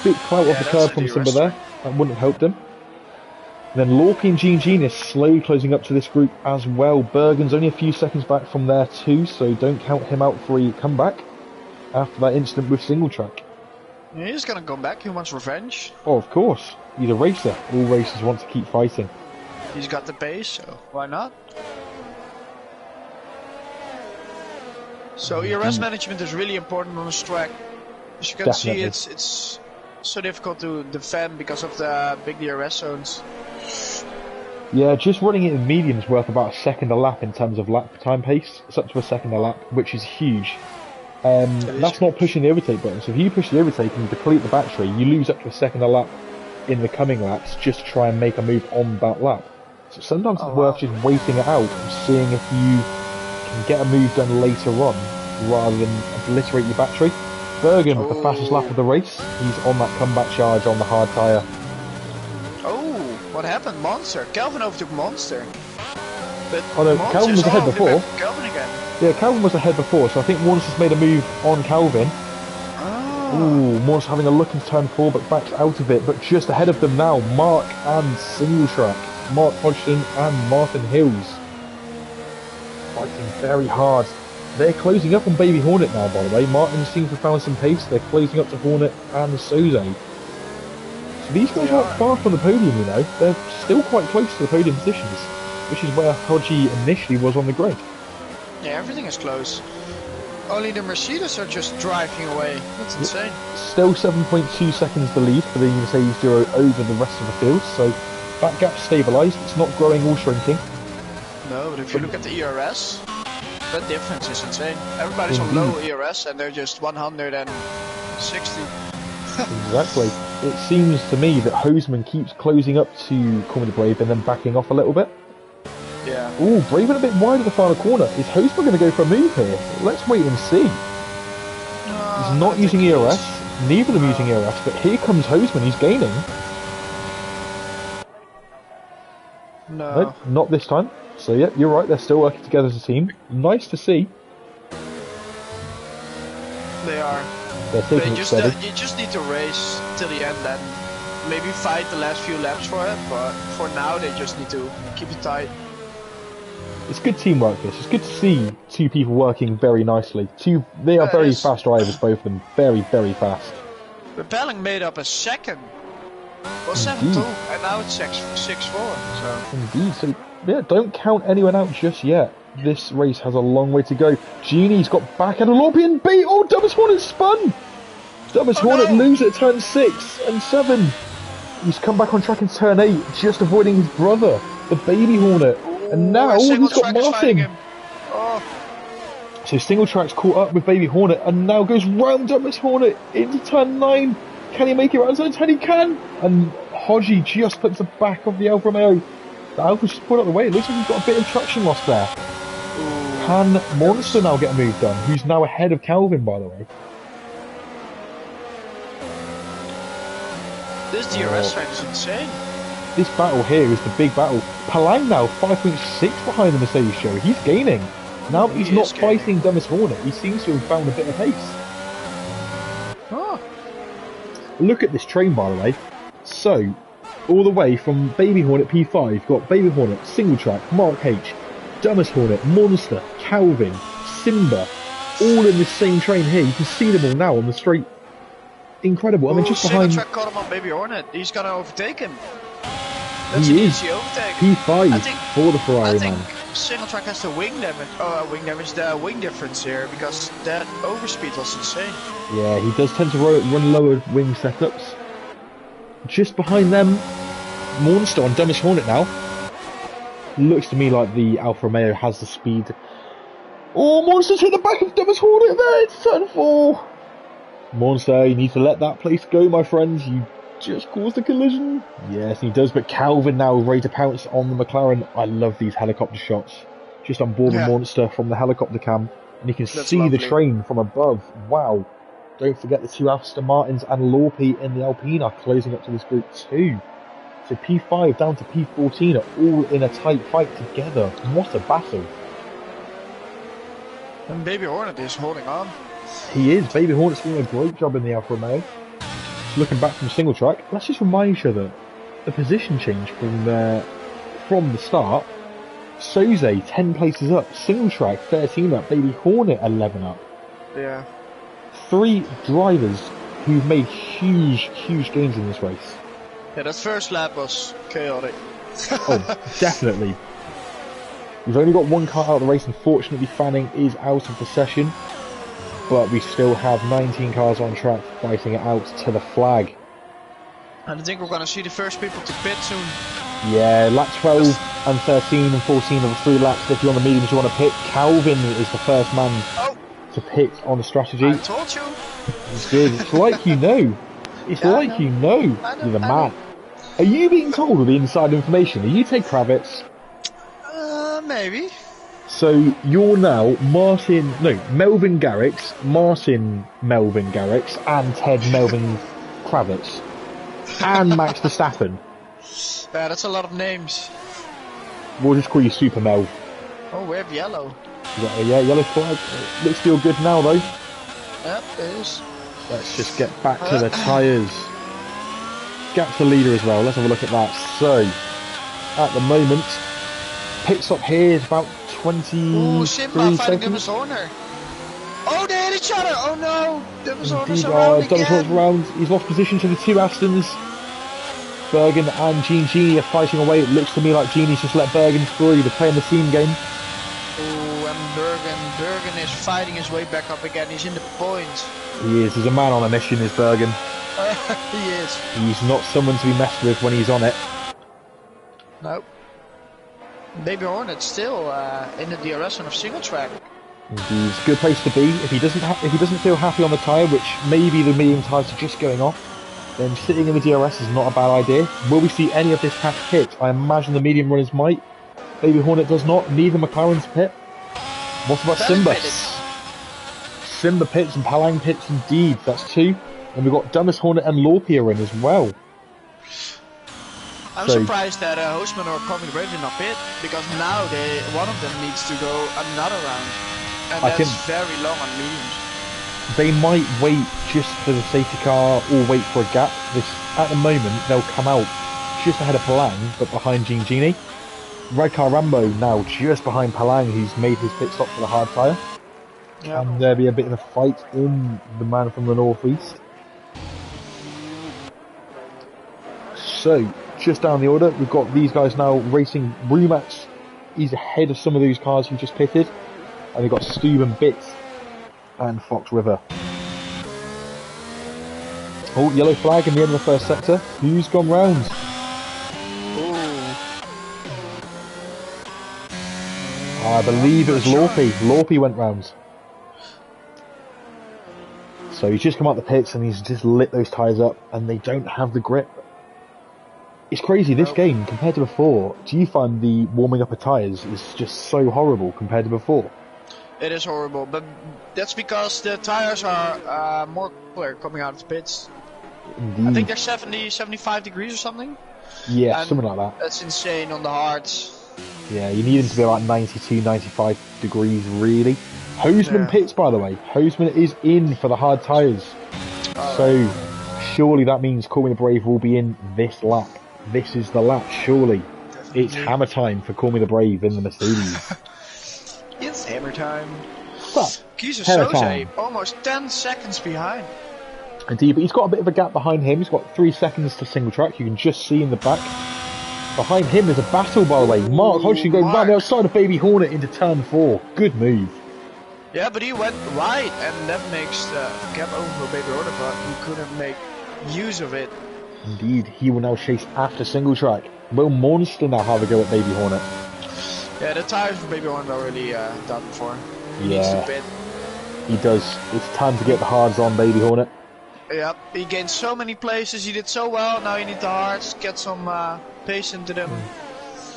Bit clout off the curb from Simba there. That wouldn't have helped him. Then Lorpy and Gene is slowly closing up to this group as well. Bergen's only a few seconds back from there too, so don't count him out for a comeback after that incident with single track. He's gonna come back, he wants revenge. Oh, of course. He's a racer. All racers want to keep fighting. He's got the pace, so why not? So ERS management is really important on this track. As you can see, it's so difficult to defend because of the big DRS zones. Yeah, just running it in medium is worth about a second a lap in terms of lap time pace. It's up to a second a lap, which is huge. That's not pushing the overtake button. So if you push the overtake and you deplete the battery, you lose up to a second a lap in the coming laps just to try and make a move on that lap. So sometimes it's worth just waiting it out and seeing if you can get a move done later on rather than obliterate your battery. Bergen with the fastest lap of the race. He's on that comeback charge on the hard tyre. Oh, what happened? Monster. Calvin overtook Monster. But Calvin was ahead before. Calvin again. Yeah, Calvin was ahead before, so I think Monster's made a move on Calvin. Ooh, Monster having a look in turn 4, but backs out of it. But just ahead of them now, Mark and Single Track. Mark Hodgson and Martin Hills. Fighting very hard. They're closing up on Baby Hornet now, by the way. Martin seems to have found some pace. They're closing up to Hornet and Soze. So these guys aren't far from the podium, you know. They're still quite close to the podium positions, which is where Hodgie initially was on the grid. Yeah, everything is close. Only the Mercedes are just driving away. That's insane. Still 7.2 seconds the lead for the Mercedes Duo over the rest of the field, so that gap's stabilised. It's not growing or shrinking. No, but if you look at the ERS, that difference is insane. Everybody's on low ERS and they're just 160. Exactly. It seems to me that Hoseman keeps closing up to Call Me the Brave and then backing off a little bit. Yeah. Ooh, Brave a bit wide at the final corner. Is Hoseman going to go for a move here? Let's wait and see. He's not using ERS. Neither of them using ERS, but here comes Hosman, he's gaining. No. Nope, not this time. So yeah, you're right, they're still working together as a team. Nice to see. They are. They're taking it steady. You just need to race till the end and maybe fight the last few laps for it, but for now they just need to keep it tight. It's good teamwork this. It's good to see two people working very nicely. They are very fast drivers, both of them. Very, very fast. Repelling made up a second. Well, 7-2, and now it's 6-4. So. Indeed. So yeah, don't count anyone out just yet. This race has a long way to go. Genie's got back at a Lorpian beat. Oh, Dumbest Hornet spun! Dumbest Hornet lose at turn 6 and 7. He's come back on track in turn 8, just avoiding his brother, the Baby Hornet. And now he's got Martin. Oh. So Single Track's caught up with Baby Hornet and now goes round Dumbest Hornet into turn 9. Can he make it around turn 10? He can! And Hodgie just puts the back of the Alfa Romeo. The Alfa's just pulled out the way. It looks like he's got a bit of traction loss there. Can Monster now get a move done? Who's now ahead of Calvin, by the way. This DRS track is insane. This battle here is the big battle. Palang now 5.6 behind the Mercedes show. He's gaining. Now that he's not fighting Dumbest Hornet, he seems to have found a bit of pace. Oh. Look at this train, by the way. So, all the way from Baby Hornet P5, you've got Baby Hornet, Single Track, Mark H, Dumbest Hornet, Monster, Calvin, Simba, all in this same train here. You can see them all now on the straight. Incredible. I mean, just behind. Single Track caught him on Baby Hornet. He's gonna overtake him. That's an easy overtake. P5 for the Ferrari man. Single Track has the wing damage. The wing difference here because that overspeed was insane. Yeah, he does tend to run lower wing setups. Just behind them, Monster on Dumbest Hornet now. Looks to me like the Alfa Romeo has the speed. Oh, Monster's hit the back of Dumbest Hornet there. It's turn 4. Monster, you need to let that place go, my friends. You just caused a collision. Yes, he does, but Calvin now ready to pounce on the McLaren. I love these helicopter shots. Just on board the Monster from the helicopter cam. And you can see the train from above. Wow. Don't forget the two Aston Martins and Lorpy in the Alpine are closing up to this group too. So P5 down to P14 are all in a tight fight together. What a battle. And Baby Hornet is holding on. He is. Baby Hornet's doing a great job in the Alfa Romeo. So looking back from Single Track, let's just remind each other the position change from the start. Soze 10 places up, Single Track 13 up, Baby Hornet 11 up. Yeah. 3 drivers who've made huge gains in this race. Yeah, that first lap was chaotic. Oh, definitely. We've only got one car out of the race. Unfortunately, Fanning is out of the session. But we still have 19 cars on track fighting it out to the flag. And I think we're going to see the first people to pit soon. Yeah, lap 12 and 13 and 14 are the 3 laps. If you're on the mediums you want to pit, Calvin is the first man to pit on the strategy. I told you. It's good. It's like you know. It's like you know. You're the man. Are you being told all the inside information? Are you Ted Kravitz? Maybe. So you're now Melvin Garrix, Martin Melvin Garrix, and Ted Melvin Kravitz, and Max Verstappen. Yeah, that's a lot of names. We'll just call you Super Mel. Oh, we have yellow. Yeah, yellow flag. Looks still good now though. Yep, it is. Let's just get back to the tyres. Gap to leader as well. Let's have a look at that. So, at the moment, pit stop here is about 23 seconds. Oh, they hit each other! Oh no! Dumbest Hornet's around. He's lost position to the 2 Astons. Bergen and Genie are fighting away. It looks to me like Genie's just let Bergen through. They're playing the team game. Oh, and Bergen is fighting his way back up again. He's in the points. He is. He's a man on a mission, is Bergen. He is. He's not someone to be messed with when he's on it. Nope. Baby Hornet still in the DRS on a Single Track. He's a good place to be. If he doesn't feel happy on the tyre, which maybe the medium tyres are just going off, then sitting in the DRS is not a bad idea. Will we see any of this pack pit? I imagine the medium runners might. Baby Hornet does not. Neither McLaren's pit. What about Simba? Simba pits and Palang pits indeed. That's 2. And we've got Dumbest Hornet and Lorpia in as well. I'm surprised that Hostman or Coming Brave did not pit, because now one of them needs to go another round. And that's very long on mediums. They might wait just for the safety car or wait for a gap. At the moment, they'll come out just ahead of Palang, but behind Genie. Red Car Rambo now just behind Palang, who's made his pit stop for the hard tyre. Yep. Can there be a bit of a fight in the man from the northeast? So, just down the order, we've got these guys now racing. Rumax, he's ahead of some of those cars who just pitted. And we've got Stube and Bits and Fox River. Oh, yellow flag in the end of the first sector. Who's gone round? I believe it was Lorpy. Lorpy went round. So he's just come out the pits and he's just lit those tyres up and they don't have the grip. It's crazy, this game, compared to before, do you find the warming up of tyres is just so horrible compared to before? It is horrible, but that's because the tyres are more cooler coming out of the pits. Indeed. I think they're 70, 75 degrees or something. Yeah, and something like that. That's insane on the hards. Yeah, you need them to be about 92, 95 degrees, really. Hosman pits, by the way. Hosman is in for the hard tyres. So, surely that means Call Me the Brave will be in this lap. This is the lap, surely. Definitely. It's hammer time for Call Me the Brave in the Mercedes. It's hammer time. But, Kieser Soze, almost 10 seconds behind. Indeed, but he's got a bit of a gap behind him. He's got 3 seconds to single track. You can just see in the back. Behind him there's a battle, by the way. Mark Hodgson going round the outside of Baby Hornet into turn 4. Good move. Yeah, but he went right, and that makes the gap over for Baby Hornet, but he couldn't make use of it. Indeed, he will now chase after single track. Will Monster now have a go at Baby Hornet? Yeah, the tires for Baby Hornet are really done for. He needs to pit. He does. It's time to get the hards on Baby Hornet. Yep, he gained so many places, he did so well, now you need the hards, get some pace into them.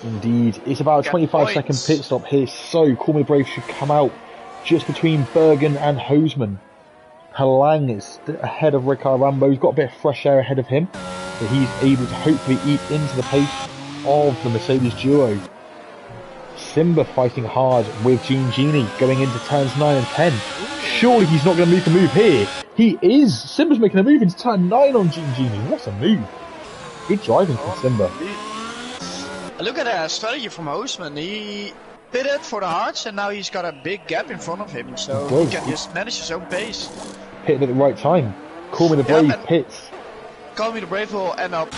Indeed, it's about a 25-second pit stop here, so Call Me Brave should come out just between Bergen and Hosman. Palang is ahead of Red Car Rambo, he's got a bit of fresh air ahead of him, so he's able to hopefully eat into the pace of the Mercedes duo. Simba fighting hard with Genie going into turns 9 and 10. Surely he's not going to make a move here. He is. Simba's making a move into turn 9 on Genie. What a move. Good driving from Simba. Look at that strategy from Hostman. He pitted for the hards and now he's got a big gap in front of him. So he can just manage his own pace. Pitted at the right time. Call Me the Brave pits. Call Me the Brave will end up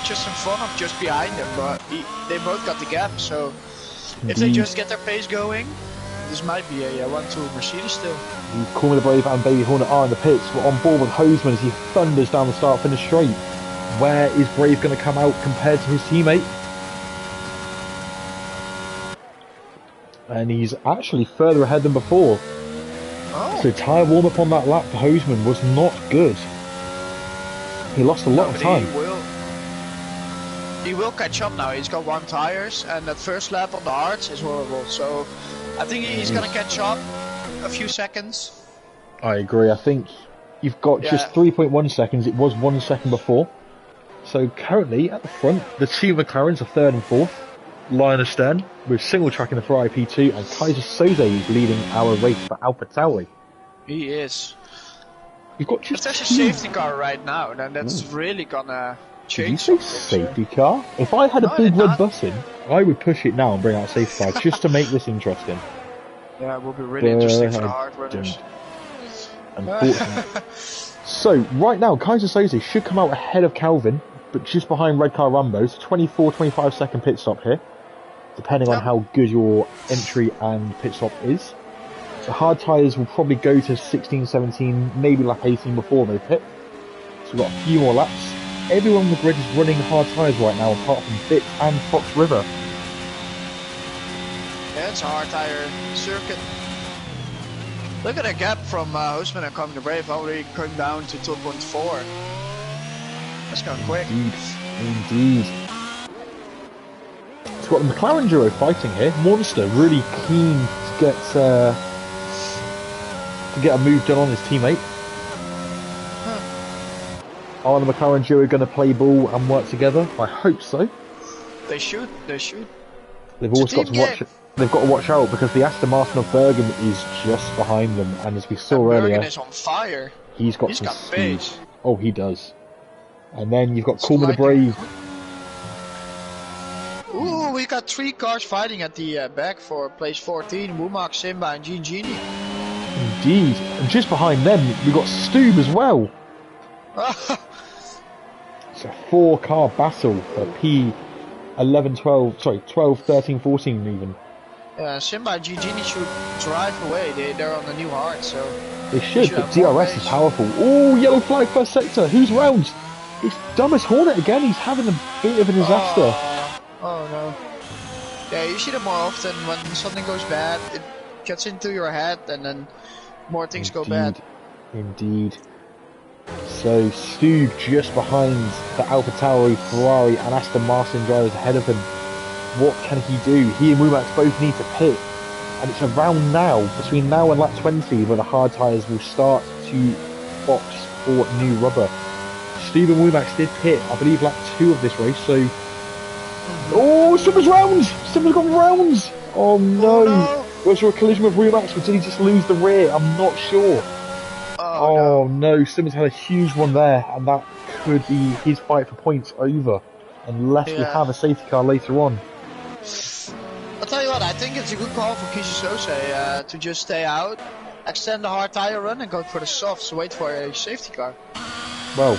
just in front of, just behind him. But they both got the gap. So if they just get their pace going, this might be a 1-2 Mercedes still. Call Me the Brave and Baby Hornet are in the pits. We're on board with Hosman as he thunders down the start finish straight. Where is Brave going to come out compared to his teammate? And he's actually further ahead than before. So tyre warm up on that lap for Hosman was not good. He lost a lot of time. He will catch up now. He's got 1 tyres and that first lap on the hards is horrible. So I think he's going to catch up a few seconds. I agree. I think you've got just 3.1 seconds. It was 1 second before. So currently at the front, the two McLarens are 3rd and 4th. Line astern with single track in the Ferrari P2 and Kaiser Soze is leading our race for Alpha Tauri. He is. You've got just there's a safety car right now, then that's really gonna change. Did you say safety car? If I had a big red button, I would push it now and bring out safety car just to make this interesting. Yeah, it will be really interesting for the hard runners. Unfortunately. So, right now, Kaiser Soze should come out ahead of Calvin, but just behind Red Car Rambo. So 24-25 second pit stop here, depending on how good your entry and pit stop is. The hard tyres will probably go to 16, 17, maybe lap 18 before they pit. So we've got a few more laps. Everyone on the grid is running hard tyres right now, apart from Bits and Fox River. Yeah, it's a hard tyre circuit. Look at the gap from Hostman and Coming the Brave, already going down to 2.4. That's going quick. Indeed. It's got the McLaren duo fighting here. Monster really keen to get a move done on his teammate. Are the McLaren duo going to play ball and work together? I hope so. They should. They should. They've also got to watch. They've got to watch out because the Aston Martin of Bergen is just behind them, and as we saw earlier, Bergen is on fire. He's got some speed. Pace. Oh, he does. And then you've got Coolman the Brave. Ooh, we got 3 cars fighting at the back for place 14. Womack, Simba, and Gini. Indeed. And just behind them, we've got Stube as well. It's a 4-car battle for P11, 12, sorry, 12, 13, 14 even. Yeah, Simba and Gini should drive away. They're on the new hard, so... They should, but DRS is powerful. Oh, yellow flag first sector. Who's round? It's Dumbest Hornet again. He's having a bit of a disaster. Oh no. Yeah, you see that more often when something goes bad. It gets into your head and then more things go bad. Indeed. So Stube just behind the AlphaTauri, Ferrari and Aston Martin drivers ahead of him. What can he do? He and Womack both need to pit. And it's around now, between now and lap 20, where the hard tyres will start to box for new rubber. Stube and Womack did pit, I believe, lap 2 of this race, so... Oh, Simba's rounds! Simba's got rounds! Oh no! Was there a collision with Womack, or did he just lose the rear? I'm not sure. Oh no, Simba's had a huge one there, and that could be his fight for points over, unless we have a safety car later on. I'll tell you what, I think it's a good call for Kishisose to just stay out, extend the hard tyre run and go for the softs, wait for a safety car. Well,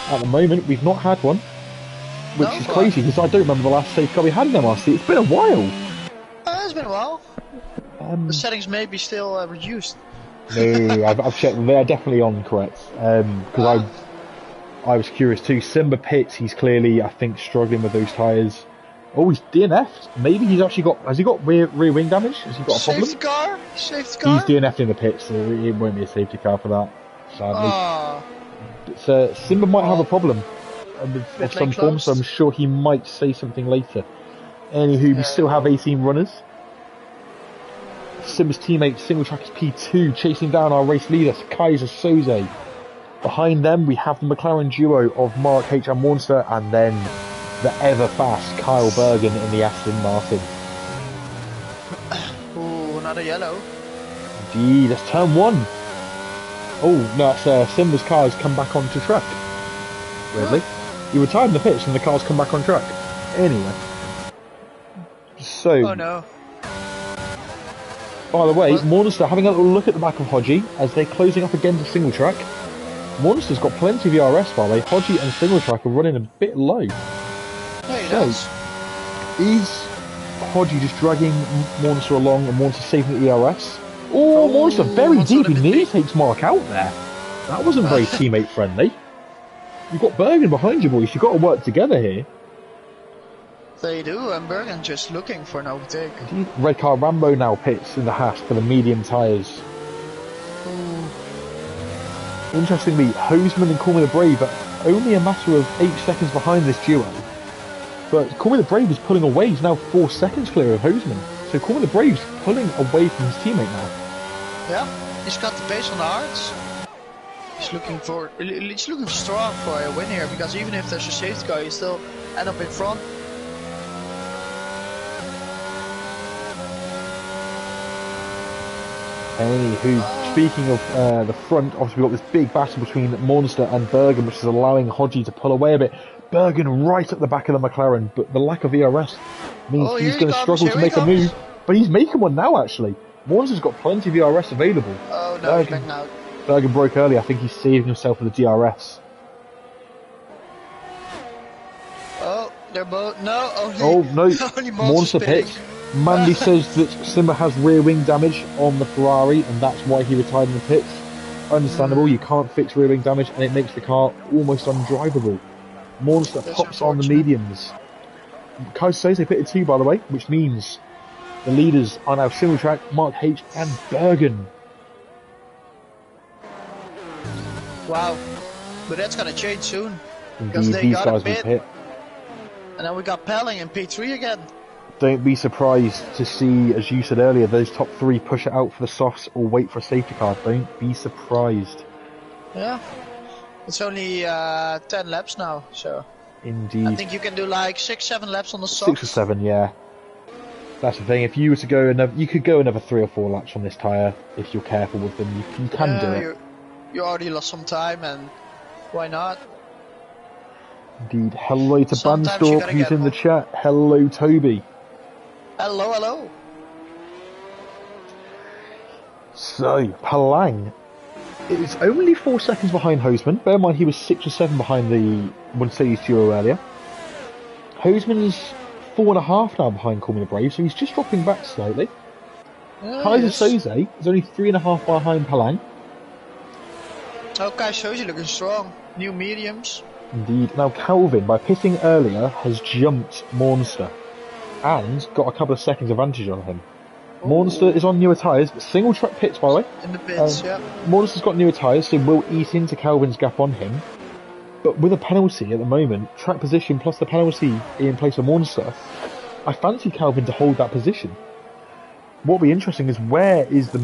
at the moment we've not had one, which is crazy because I don't remember the last safety car we had in MRC. It's been a while. It's been a while. The settings may be still reduced. No, I've checked. They're definitely on correct. Because I was curious too. Simba pits. He's clearly, I think, struggling with those tyres. Oh, he's DNF'd. Maybe he's actually got... Has he got rear wing damage? Has he got a problem? Safety car? Safety car? He's DNF'd in the pits, so it won't be a safety car for that, sadly. So Simba might have a problem of some form, so I'm sure he might say something later. Anywho, we still have 18 runners. Simba's teammate, single track is P2, chasing down our race leader, Kaiser Soze. Behind them, we have the McLaren duo of Mark H and Monster, and then the ever-fast Kyle Bergen in the Aston Martin. Ooh, another yellow. Indeed, that's turn 1. Oh, no, that's Simba's car has come back onto track. Weirdly. He retired in the pits and the car's come back on track. Anyway. So... Oh no. By the way, Monster having a little look at the back of Hodgie as they're closing up against a single track. Monster's got plenty of ERS, by the way. Hodgie and single track are running a bit low. Yeah, he does. Is Hodgie just dragging Monster along and Monster saving the ERS? Oh, Monster very deep. He nearly takes Mark out there. That wasn't very teammate friendly. You've got Bergen behind you, boys. You've got to work together here. They do, and Bergen just looking for an overtake. Red car Rambo now pits in the Haas for the medium tyres. Interestingly, Hoseman and Call Me the Brave are only a matter of 8 seconds behind this duo. But Call Me the Brave is pulling away. He's now 4 seconds clear of Hoseman. So Call Me the Brave's pulling away from his teammate now. Yeah, he's got the pace on the hards. He's looking strong for a win here, because even if there's a safety car, you still end up in front. Anywho, speaking of the front, obviously we've got this big battle between Monster and Bergen, which is allowing Hodgie to pull away a bit. Bergen right at the back of the McLaren, but the lack of ERS means he's going to struggle to make a move. But he's making one now, actually. Monster's got plenty of ERS available. Oh no, he's backing out. Bergen broke early. I think he's saving himself with the DRS. Oh, they're both... No, only... Oh no, only Monster pits. Mandy says that Simba has rear wing damage on the Ferrari and that's why he retired in the pits. Understandable, you can't fix rear wing damage and it makes the car almost undrivable. Monster pops on the mediums. Kai says they pitted 2, by the way, which means the leaders are now single track, Mark H and Bergen. Wow, but that's gonna change soon. Indeed, these guys will pit. And then we got Pelling in P3 again. Don't be surprised to see, as you said earlier, those top 3 push it out for the softs or wait for a safety car. Don't be surprised. Yeah. It's only 10 laps now, so. Indeed. I think you can do like 6-7 laps on the softs. 6 or 7, yeah. That's the thing. If you were to go another, you could go another 3 or 4 laps on this tyre if you're careful with them. You can do it. You already lost some time, and why not? Indeed. Hello to Sometimes Banstorp, who's in the chat. Hello, Toby. Hello, hello. So, Palang is only 4 seconds behind Hoseman. Bear in mind he was 6 or 7 behind the Mercedes Duo earlier. Hoseman is 4.5 now behind Call Me the Brave, so he's just dropping back slightly. Kaiser Soze is only 3.5 behind Palang. Oh, Kaiser Soze looking strong. New mediums. Indeed. Now Calvin, by pitting earlier, has jumped Monster and got a couple of seconds advantage on him. Ooh. Monster is on newer tyres, but single track pits, by the way. In the pits, yeah. Monster's got newer tyres, so will eat into Calvin's gap on him. But with a penalty at the moment, track position plus the penalty in place of Monster, I fancy Calvin to hold that position. What will be interesting is where is the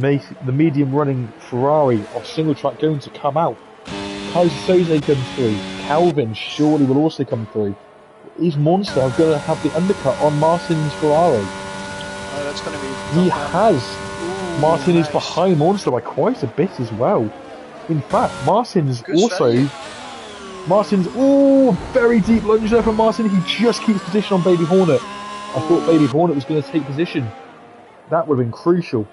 medium running Ferrari or single track going to come out? Kaiser Soze comes through. Calvin surely will also come through. Is Monster going to have the undercut on Martin's Ferrari? Oh, that's going to be... He has. Ooh, Martin is behind Monster by quite a bit as well. In fact, Martin's also... Martin's... Oh, very deep lunge there from Martin. He just keeps position on Baby Hornet. I thought Baby Hornet was going to take position. That would have been crucial.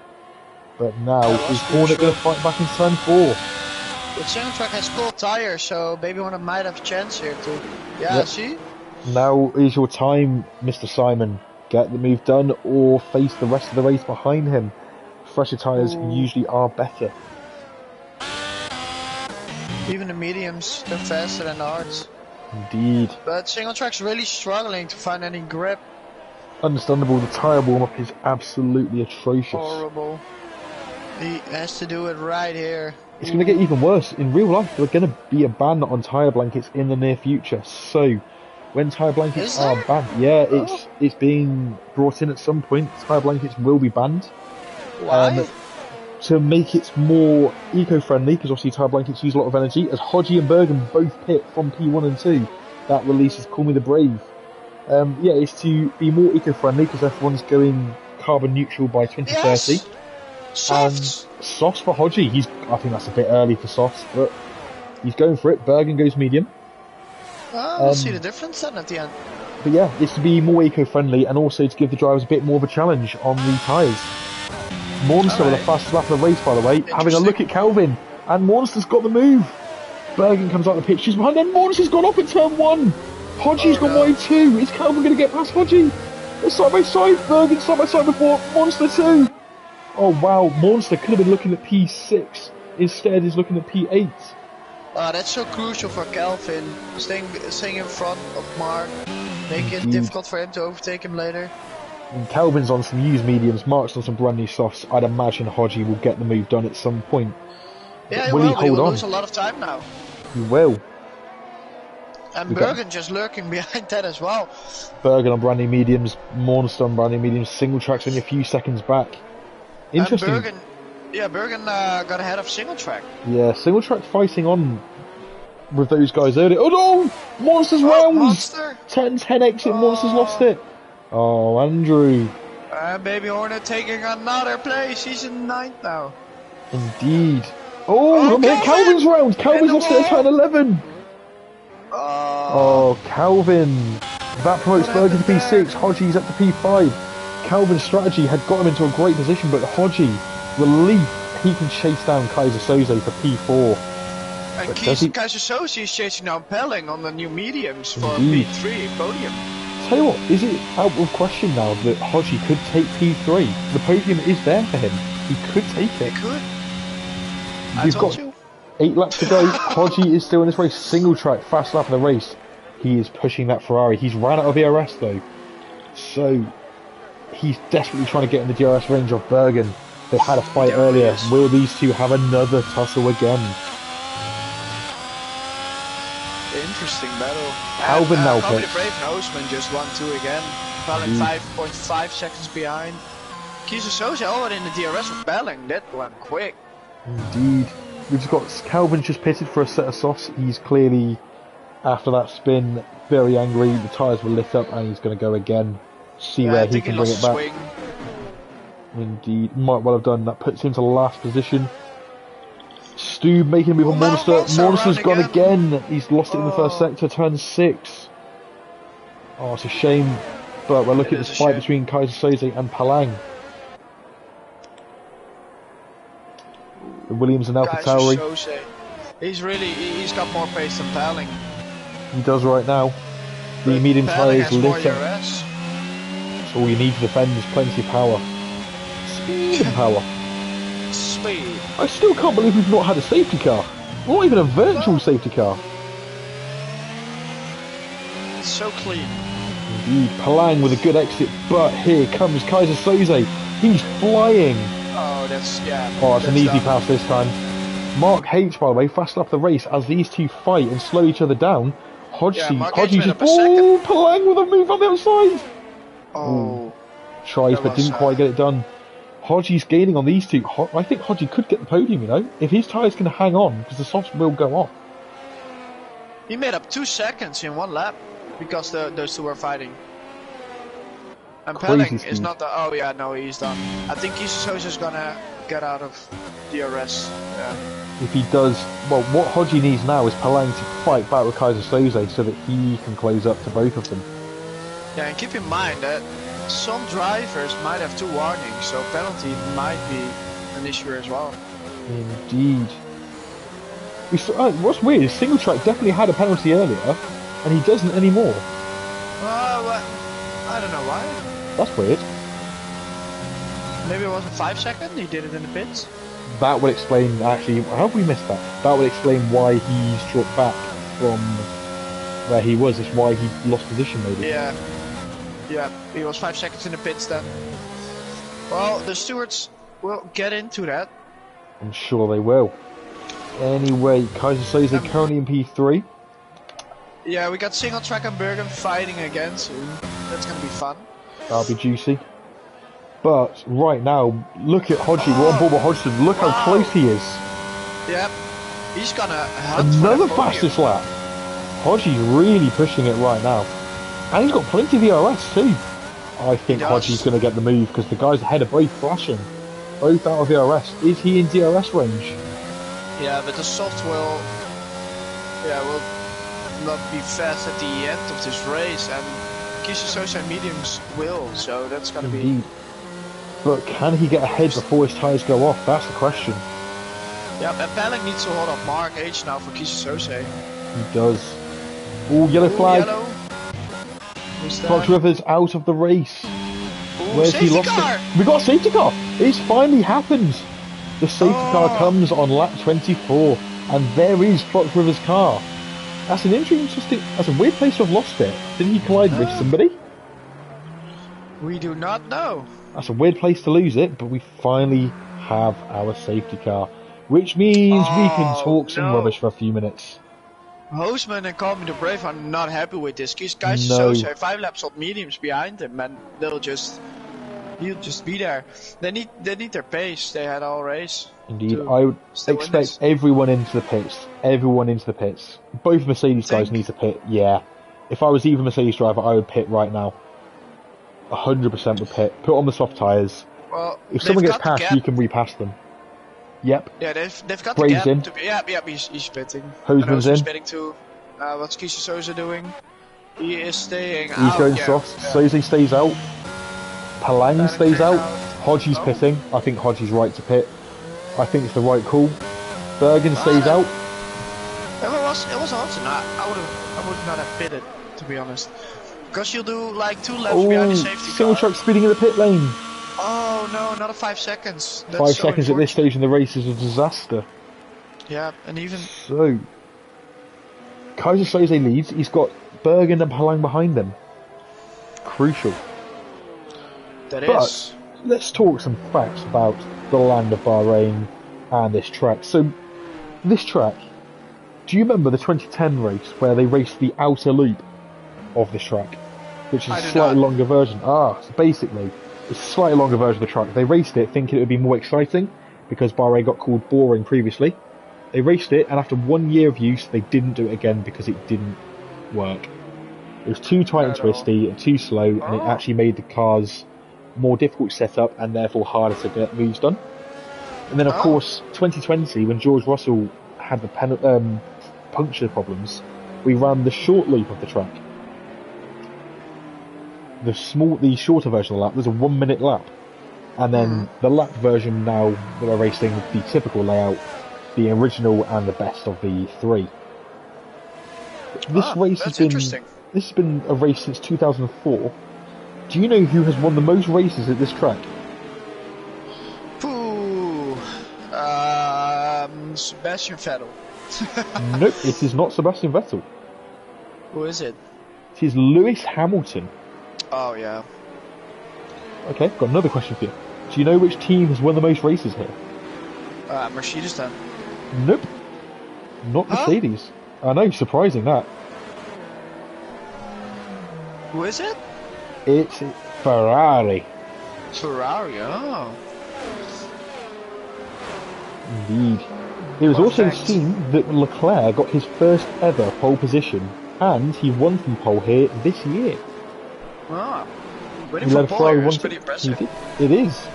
But now, is Hornet going to fight back in turn 4? The single track has cold tires, so Baby Hornet might have a chance here too. Yeah, yep. See? Now is your time, Mr. Simon. Get the move done or face the rest of the race behind him. Fresher tyres usually are better. Even the mediums, they're faster than the hards. Indeed. But single track's really struggling to find any grip. Understandable, the tyre warm-up is absolutely atrocious. Horrible. He has to do it right here. It's going to get even worse. In real life, there's going to be a ban on tyre blankets in the near future. So, when tyre blankets are banned, yeah, it's being brought in at some point. Tyre blankets will be banned. Why? To make it more eco-friendly, because obviously tyre blankets use a lot of energy. As Hodgie and Bergen both pit from P1 and 2, that releases Call Me the Brave. Yeah, it's to be more eco-friendly because everyone's going carbon neutral by 2030. Yes. Softs. And softs for Hodgie. I think that's a bit early for softs, but he's going for it. Bergen goes medium. We'll see the difference then at the end. But yeah, it's to be more eco-friendly and also to give the drivers a bit more of a challenge on the tyres. Monster with a fast lap of the race, by the way, having a look at Calvin, and Monster's got the move. Bergen comes out the pitch, she's behind, and Monster's gone up at turn 1. Hodgie's gone wide 2. Is Calvin going to get past Hodgie? They're side by side. Bergen side by side before Monster 2. Oh wow, Monster could have been looking at P6. Instead, he's looking at P8. That's so crucial for Calvin. Staying in front of Mark, making it difficult for him to overtake him later. And Calvin's on some used mediums, Mark's on some brand new softs. I'd imagine Hodgie will get the move done at some point. Yeah, he will lose a lot of time now. He will. And Bergen just lurking behind that as well. Bergen on brand new mediums, Monster on brand new mediums, single track's only a few seconds back. Interesting. And Bergen got ahead of single track. Yeah, single track fighting on with those guys earlier. Oh no! Monster's rounds! Monster! 10-10 exit, Monster's lost it. Oh, Andrew. Baby Hornet taking another place. He's in 9th now. Indeed. Oh, Calvin's round. Calvin's lost it at turn 11. Oh, Calvin. That promotes Bergen to P6. Hodgie's up to P5. Calvin's strategy had got him into a great position, but Hodgie, relief, he can chase down Kaiser Soze for P4. And Kaiser Soze is chasing down Pelling on the new mediums for P3 podium. Tell you what, is it out of question now that Hodgie could take P3? The podium is there for him. He could take it. He could. You've got 8 laps to go. Hodgie is still in this race. Single track, fast lap of the race. He is pushing that Ferrari. He's ran out of ERS though. So, he's desperately trying to get in the DRS range of Bergen. They had a fight earlier. Will these two have another tussle again? Interesting battle. Calvin now probably Brave Houseman just 1-2 again. Pelling 5.5 seconds behind. Kaiser Soze already in the DRS of Pelling. That went quick. Indeed. We've just got Calvin's just pitted for a set of softs. He's clearly, after that spin, very angry. The tyres were lit up and he's going to go again. See where he can bring it back. Swing. Indeed, might well have done. That puts him to last position. Stu making a move on Monster. Monster's gone again. He's lost it in the first sector, turn 6. Oh, it's a shame. But we're looking at this fight between Kaiser Soze and Palang. Williams and AlphaTauri. He's got more pace than Palang. He does right now. The medium tyre is lit up. That's all you need to defend is plenty of power. Speed and power. Speed. I still can't believe we've not had a safety car. Not even a virtual safety car. It's so clean. Indeed, Palang with a good exit, but here comes Kaiser Soze. He's flying. Oh, that's an easy pass this time. Mark H, by the way, fast up the race as these two fight and slow each other down. Hodges just Palang with a move on the outside. Oh, tries but didn't quite get it done. Hodges gaining on these two. I think Hodges could get the podium, you know, if his tyres can hang on, because the softs will go off. He made up 2 seconds in 1 lap because those two were fighting. And Palang is not the. Oh yeah, no, he's done. I think Kaiser is gonna get out of DRS. Yeah. If he does, well, what Hodges needs now is Palang to fight back with Kaiser Soze so that he can close up to both of them. Yeah, and keep in mind that some drivers might have 2 warnings, so penalty might be an issue as well. Indeed. What's weird is Single Track definitely had a penalty earlier, and he doesn't anymore. I don't know why. That's weird. Maybe it wasn't 5 seconds, he did it in the pits. That would explain, actually, how have we missed that? That would explain why he's dropped back from where he was. It's why he lost position, maybe. Yeah, he was 5 seconds in the pits then. Well, the stewards will get into that. I'm sure they will. Anyway, Kaiser Soze currently in P3. Yeah, we got Single Track and Bergen fighting again soon. That's gonna be fun. That'll be juicy. But right now, look at Hodgie. We're on board with Hodgson. Look how close he is. Yep. He's gonna another fastest lap. Hodgie's really pushing it right now. And he's got plenty of DRS too. I think Hodgie's going to get the move because the guys ahead are both flashing. Both out of DRS. Is he in DRS range? Yeah, but the soft will not be fast at the end of this race, and Kaiser Soze and mediums will, so that's going to be... But can he get ahead before his tyres go off? That's the question. Yeah, and Palang needs to hold up Mark H now for Kaiser Soze. He does. Oh, yellow flag. Yellow. Fox Rivers out of the race. Where's he lost it? We got a safety car. It's finally happened. The safety car comes on lap 24, and there is Fox Rivers' car. That's an interesting. That's a weird place to have lost it. Did he collide with somebody? We do not know. That's a weird place to lose it, but we finally have our safety car, which means we can talk some rubbish for a few minutes. Hoseman and Call Me the Brave are not happy with this. Kaiser Soze 5 laps on mediums behind him, and he'll just be there. They need their pace. They had all race. Indeed, I would expect everyone into the pits. Everyone into the pits. Both Mercedes guys need to pit. Yeah, if I was even Mercedes driver, I would pit right now. 100% would pit. Put on the soft tyres. Well, if someone gets past, you can repass them. Yep. Yeah, they've got Braves the gap in. to be. Yep, he's spitting. Hoseman's in. Spitting too. What's Kaiser Soze doing? He is staying out. He's going soft. Yeah. Soze stays out. Palang stays out. Hodgie's pitting. I think Hodgie's right to pit. I think it's the right call. Bergen stays out. It was awesome. I would not have pitted, to be honest. Because you'll do like 2 laps behind the safety car. Single Track speeding in the pit lane. Oh no, another 5 seconds. That's 5 seconds at this stage in the race is a disaster. Yeah, and even... So, Kaiser Soze leads. He's got Bergen and Palang behind them. Crucial. But let's talk some facts about the land of Bahrain and this track. So, this track, do you remember the 2010 race where they raced the outer loop of this track? Which is a slightly longer version. So basically, it's a slightly longer version of the track. They raced it thinking it would be more exciting because Bahrain got called boring previously. They raced it, and after 1 year of use, they didn't do it again because it didn't work. It was too tight and twisty and too slow, and it actually made the cars more difficult to set up and therefore harder to get moves done. And then, of course, 2020, when George Russell had the puncture problems, we ran the short loop of the track. The shorter version of the lap was a 1 minute lap. And then the lap version now that we're racing, the typical layout, the original and the best of the three. This has been a race since 2004. Do you know who has won the most races at this track? Sebastian Vettel. Nope, it is not Sebastian Vettel. Who is it? It is Lewis Hamilton. Oh, yeah. Okay, got another question for you. Do you know which team has won the most races here? Mercedes then. Nope. Not Mercedes. I know, surprising that. Who is it? It's Ferrari. Ferrari, oh. Indeed. It was also seen that Leclerc got his first ever pole position, and he won from pole here this year. Ah, winning from pole here is pretty impressive. It is.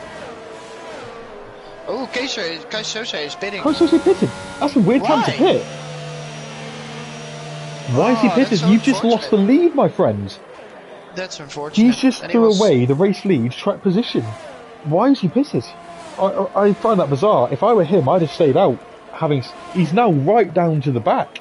Oh, Kaiser is pitting. Kaiser's pitted. That's a weird time to pit. Why is he pitted? You've just lost the lead, my friend. That's unfortunate. He's just threw away the race lead track position. Why is he pitted? I find that bizarre. If I were him, I'd have stayed out. He's now right down to the back.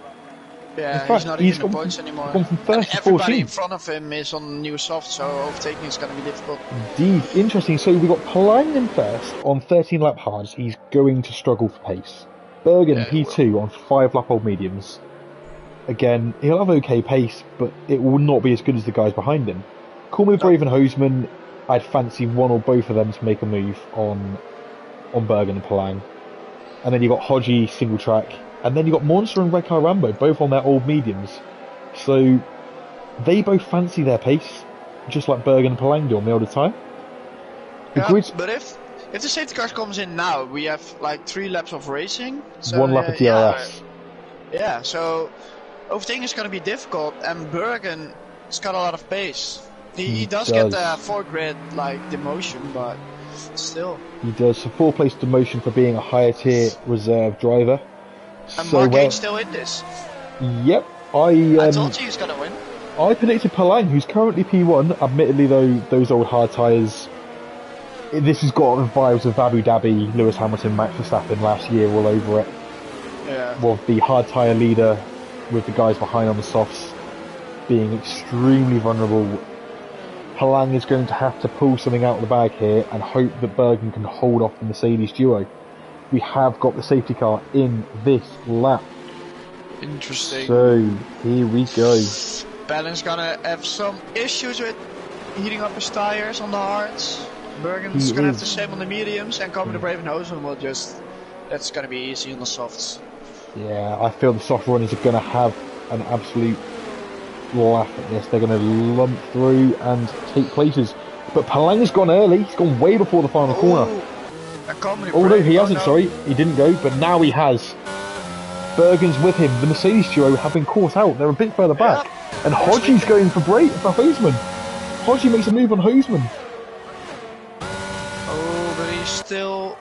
Yeah, in fact, he's not even in the points anymore. Gone from first to everybody 14. in front of him is on new soft, so overtaking is going to be difficult. Indeed, interesting. So we've got Palain in first on 13 lap hards. He's going to struggle for pace. Bergen P2 on 5 lap old mediums. Again, he'll have okay pace, but it will not be as good as the guys behind him. Call me Brave and Hoseman. I'd fancy one or both of them to make a move on Bergen and Palain. And then you've got Hodgie, single track. And then you've got Monster and Red Car Rambo, both on their old mediums. So they both fancy their pace, just like Bergen and Palain do on the older tyre. But if the safety car comes in now, we have like 3 laps of racing. So, 1 lap of DRS. Yeah, so overtaking is going to be difficult, and Bergen has got a lot of pace. He does get the 4 grid like demotion, but still. He does a 4 place demotion for being a higher tier reserve driver. And Marquez still in this. Yep. I told you he's going to win. I predicted Palain, who's currently P1. Admittedly, though, those old hard tyres. This has got vibes of Abu Dhabi, Lewis Hamilton, Max Verstappen last year all over it. Yeah. Well, the hard tyre leader with the guys behind on the softs being extremely vulnerable. Palain is going to have to pull something out of the bag here and hope that Bergen can hold off the Mercedes duo. We have got the safety car in this lap. Interesting. So, here we go. Bergen's gonna have some issues with heating up his tires on the hards. Bergen's gonna have the same on the mediums, and coming to Brave and Hosen will that's gonna be easy on the softs. Yeah, I feel the soft runners are gonna have an absolute laugh at this. They're gonna lump through and take places. But Palain's gone early. He's gone way before the final corner. Oh no, he hasn't, sorry. He didn't go, but now he has. Bergen's with him. The Mercedes duo have been caught out. They're a bit further back. And Hodgie's going for Hoseman. Hodgie makes a move on Hoseman. Oh, but he's still...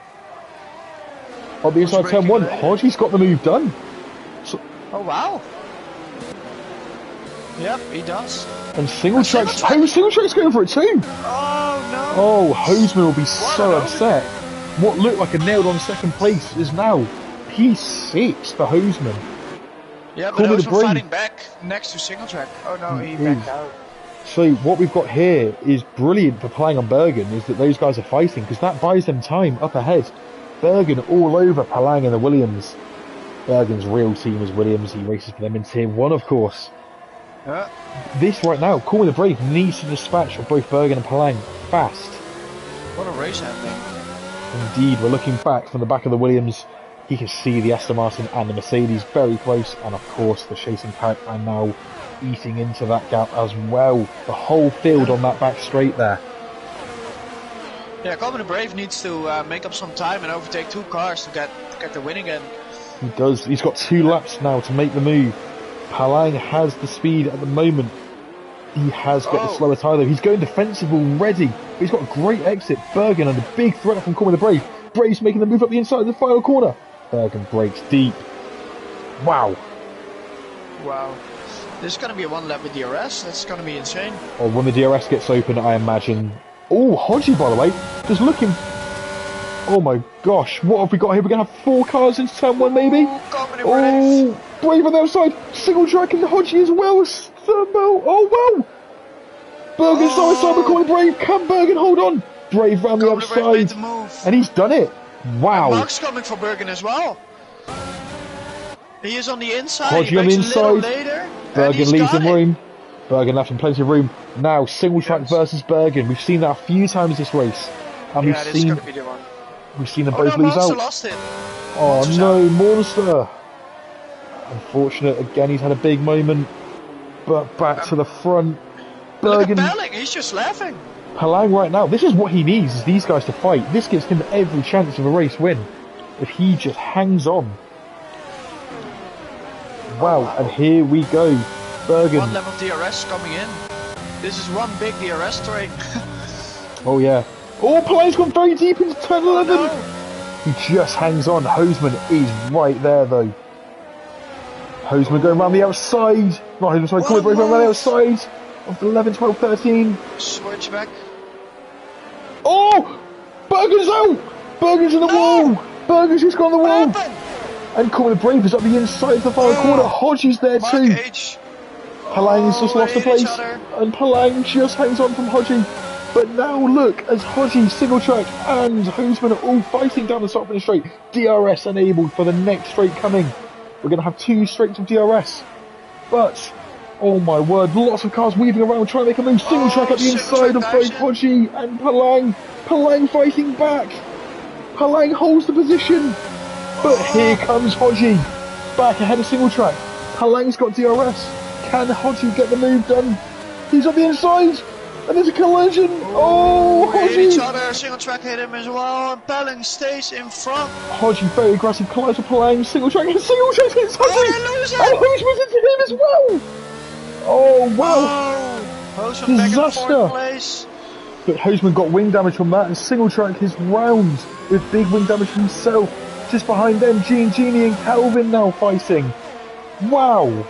On the inside turn 1, Hodgie's got the move done. So... Oh, wow. Yep, he does. And single track's going for it too. Oh, no. Oh, Hoseman will be so upset. What looked like a nailed-on second place is now P6 for Hoseman. Yeah, but Hoseman fighting back next to single track. Oh no, he backed out. So what we've got here is brilliant for playing on Bergen, is that those guys are fighting, because that buys them time up ahead. Bergen all over Palain and the Williams. Bergen's real team is Williams. He races for them in Tier 1, of course. This right now, Call Me the Brave needs to dispatch of both Bergen and Palain fast. What a race happening. Indeed, we're looking back from the back of the Williams. You can see the Aston Martin and the Mercedes very close, and of course the chasing pack are now eating into that gap as well. The whole field on that back straight there. Yeah, Coleman the Brave needs to make up some time and overtake 2 cars to get the win again. He does. He's got 2 laps now to make the move. Palang has the speed at the moment. He has got the slower tyre though. He's going defensive already. But he's got a great exit. Bergen under big threat from Cormac the Brave. Brave's making the move up the inside of the final corner. Bergen breaks deep. Wow. Wow. There's going to be a 1 lap with DRS. That's going to be insane. Or when the DRS gets open, I imagine. Oh, Hodgie, by the way, just looking. Oh my gosh, what have we got here? We're going to have 4 cars in turn 1, maybe? Oh, Brave on the outside. Single track and Hodgie as well. Oh, wow. Bergen's outside, we're calling Brave. Can Bergen hold on? Brave round the outside. And he's done it. Wow. And Mark's coming for Bergen as well. He is on the inside. Hodgie on the inside. Bergen leaves him room. Bergen left him plenty of room. Now, single track versus Bergen. We've seen that a few times this race. And we've seen them both lose out. Lost it. Oh no, Monster. Unfortunate, again, he's had a big moment. But back to the front. Bergen. Look at Palang, he's just laughing. Palang right now, this is what he needs, is these guys to fight. This gives him every chance of a race win. If he just hangs on. Wow, and here we go. Bergen. 1 level DRS coming in. This is one big DRS train. Oh yeah. Oh, Palang's gone very deep into turn 11. No. He just hangs on. Hoseman is right there though. Hoseman going around the outside. Not Hoseman, sorry, Corey Brave around the outside of 11, 12, 13. Switch back. Oh! Bergen's out! Bergen's in the wall! Bergen's just gone on the wall! And Corey Brave is up the inside of the final corner. Hodgie's there too. Palang's just lost the place. And Palang just hangs on from Hodgie. But now look, as Hodgie, single track and Hoseman are all fighting down the start finish straight. DRS enabled for the next straight coming. We're going to have 2 straights of DRS. But, oh my word, lots of cars weaving around trying to make a move. Single track at the inside of both Hodgie and Palang. Palang fighting back. Palang holds the position. But here comes Hodgie. Back ahead of single track. Palang's got DRS. Can Hodgie get the move done? He's on the inside. And there's a collision! Oh, Hodgie! Each other, single track hit him as well, and Palang stays in front. Hodgie very aggressive, collides with Palang, single track hits Hodgie! And Hoseman's into him as well! Oh, wow! Hoseman back in 4th place. But Hoseman got wing damage from that, and single track is round with big wing damage himself. Just behind them, Genie and Calvin now fighting. Wow!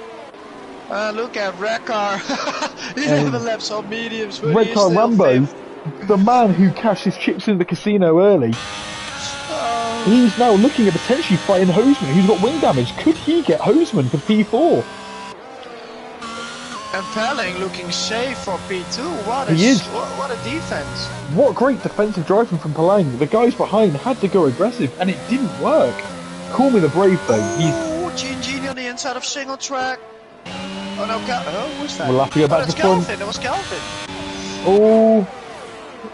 Look at Redcar. 11 laps on mediums. Redcar Rambo, the man who cashed his chips in the casino early. He's now looking at potentially fighting Hoseman, who's got wing damage. Could he get Hoseman for P4? And Palang looking safe for P2. What a defense. What great defensive driving from Palang. The guys behind had to go aggressive, and it didn't work. Call me the Brave though. Genie on the inside of single track. Oh no, who's that? We'll have to go back to front. It was Calvin. Oh,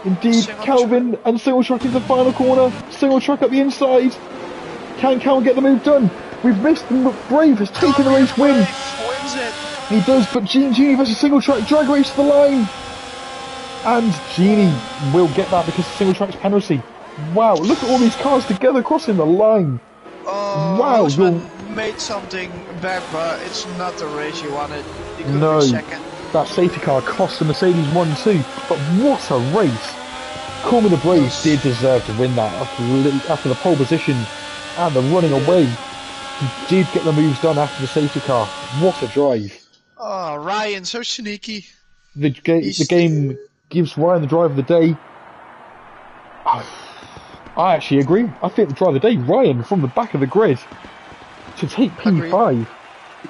indeed, Calvin and single track into the final corner. Single track at the inside. Can Calvin get the move done? We've missed the Brave has taken the race win. Wins it. He does, but Genie versus single track drag race to the line. And Genie will get that because single track's penalty. Wow, look at all these cars together crossing the line. Oh, wow, made something back, but it's not the race you wanted. You could no, be second. That safety car cost the Mercedes 1-2, but what a race! Call me the Brave did deserve to win that after the pole position and the running away. He did get the moves done after the safety car. What a drive! Oh, Ryan, so sneaky. The game gives Ryan the drive of the day. I actually agree. I think the drive of the day, Ryan from the back of the grid to take P5.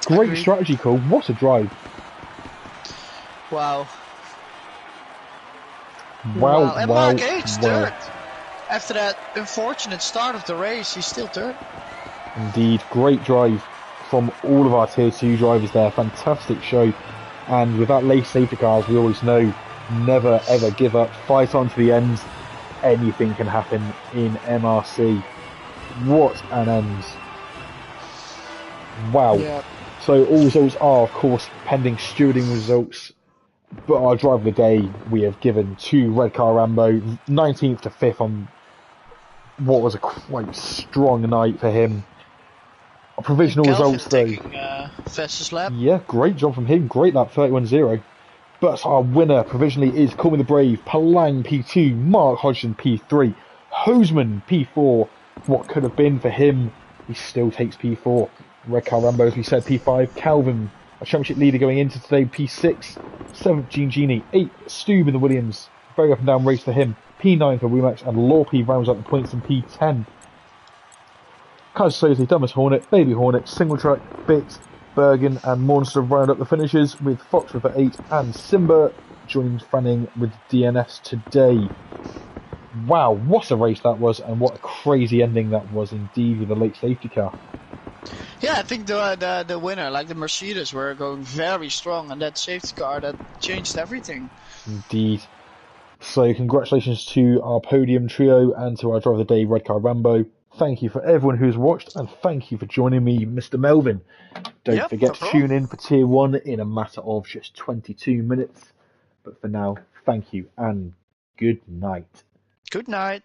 Great strategy call. What a drive. Wow. Wow. And Mark H, third. After that unfortunate start of the race, he's still third. Indeed. Great drive from all of our Tier 2 drivers there. Fantastic show. And with that late safety car, as we always know, never ever give up. Fight on to the end. Anything can happen in MRC. What an end. Wow. Yeah. So all results are, of course, pending stewarding results. But our drive of the day, we have given to Redcar Rambo, 19th to 5th on what was a quite strong night for him. Provisional Kelvin results though. taking fastest lap. Yeah, great job from him. Great lap, 31.0. But our winner provisionally is Call Me the Brave, Palang P2, Mark Hodgson P3, Hoseman P4. What could have been for him, he still takes P4. Red Car Rambo, as we said, P5. Calvin, a championship leader going into today, P6. 7th, Gene Genie. 8th, Stube in the Williams. Very up and down race for him. P9 for Wimax, and Lorpy rounds out the points in P10. Kaiser Soze, Dumbest Hornet, Baby Hornet, Single Track, Bit, Bergen and Monster round up the finishes, with Fox with 8 and Simba joining Fanning with DNS today. Wow, what a race that was, and what a crazy ending that was indeed with the late safety car. Yeah, I think the winner, like the Mercedes, were going very strong, and that safety car that changed everything. Indeed. So congratulations to our podium trio and to our driver of the day, Red Car Rambo. Thank you for everyone who's watched, and thank you for joining me, Mr. Melvin. Don't forget to tune in for Tier 1 in a matter of just 22 minutes. But for now, thank you and good night. Good night.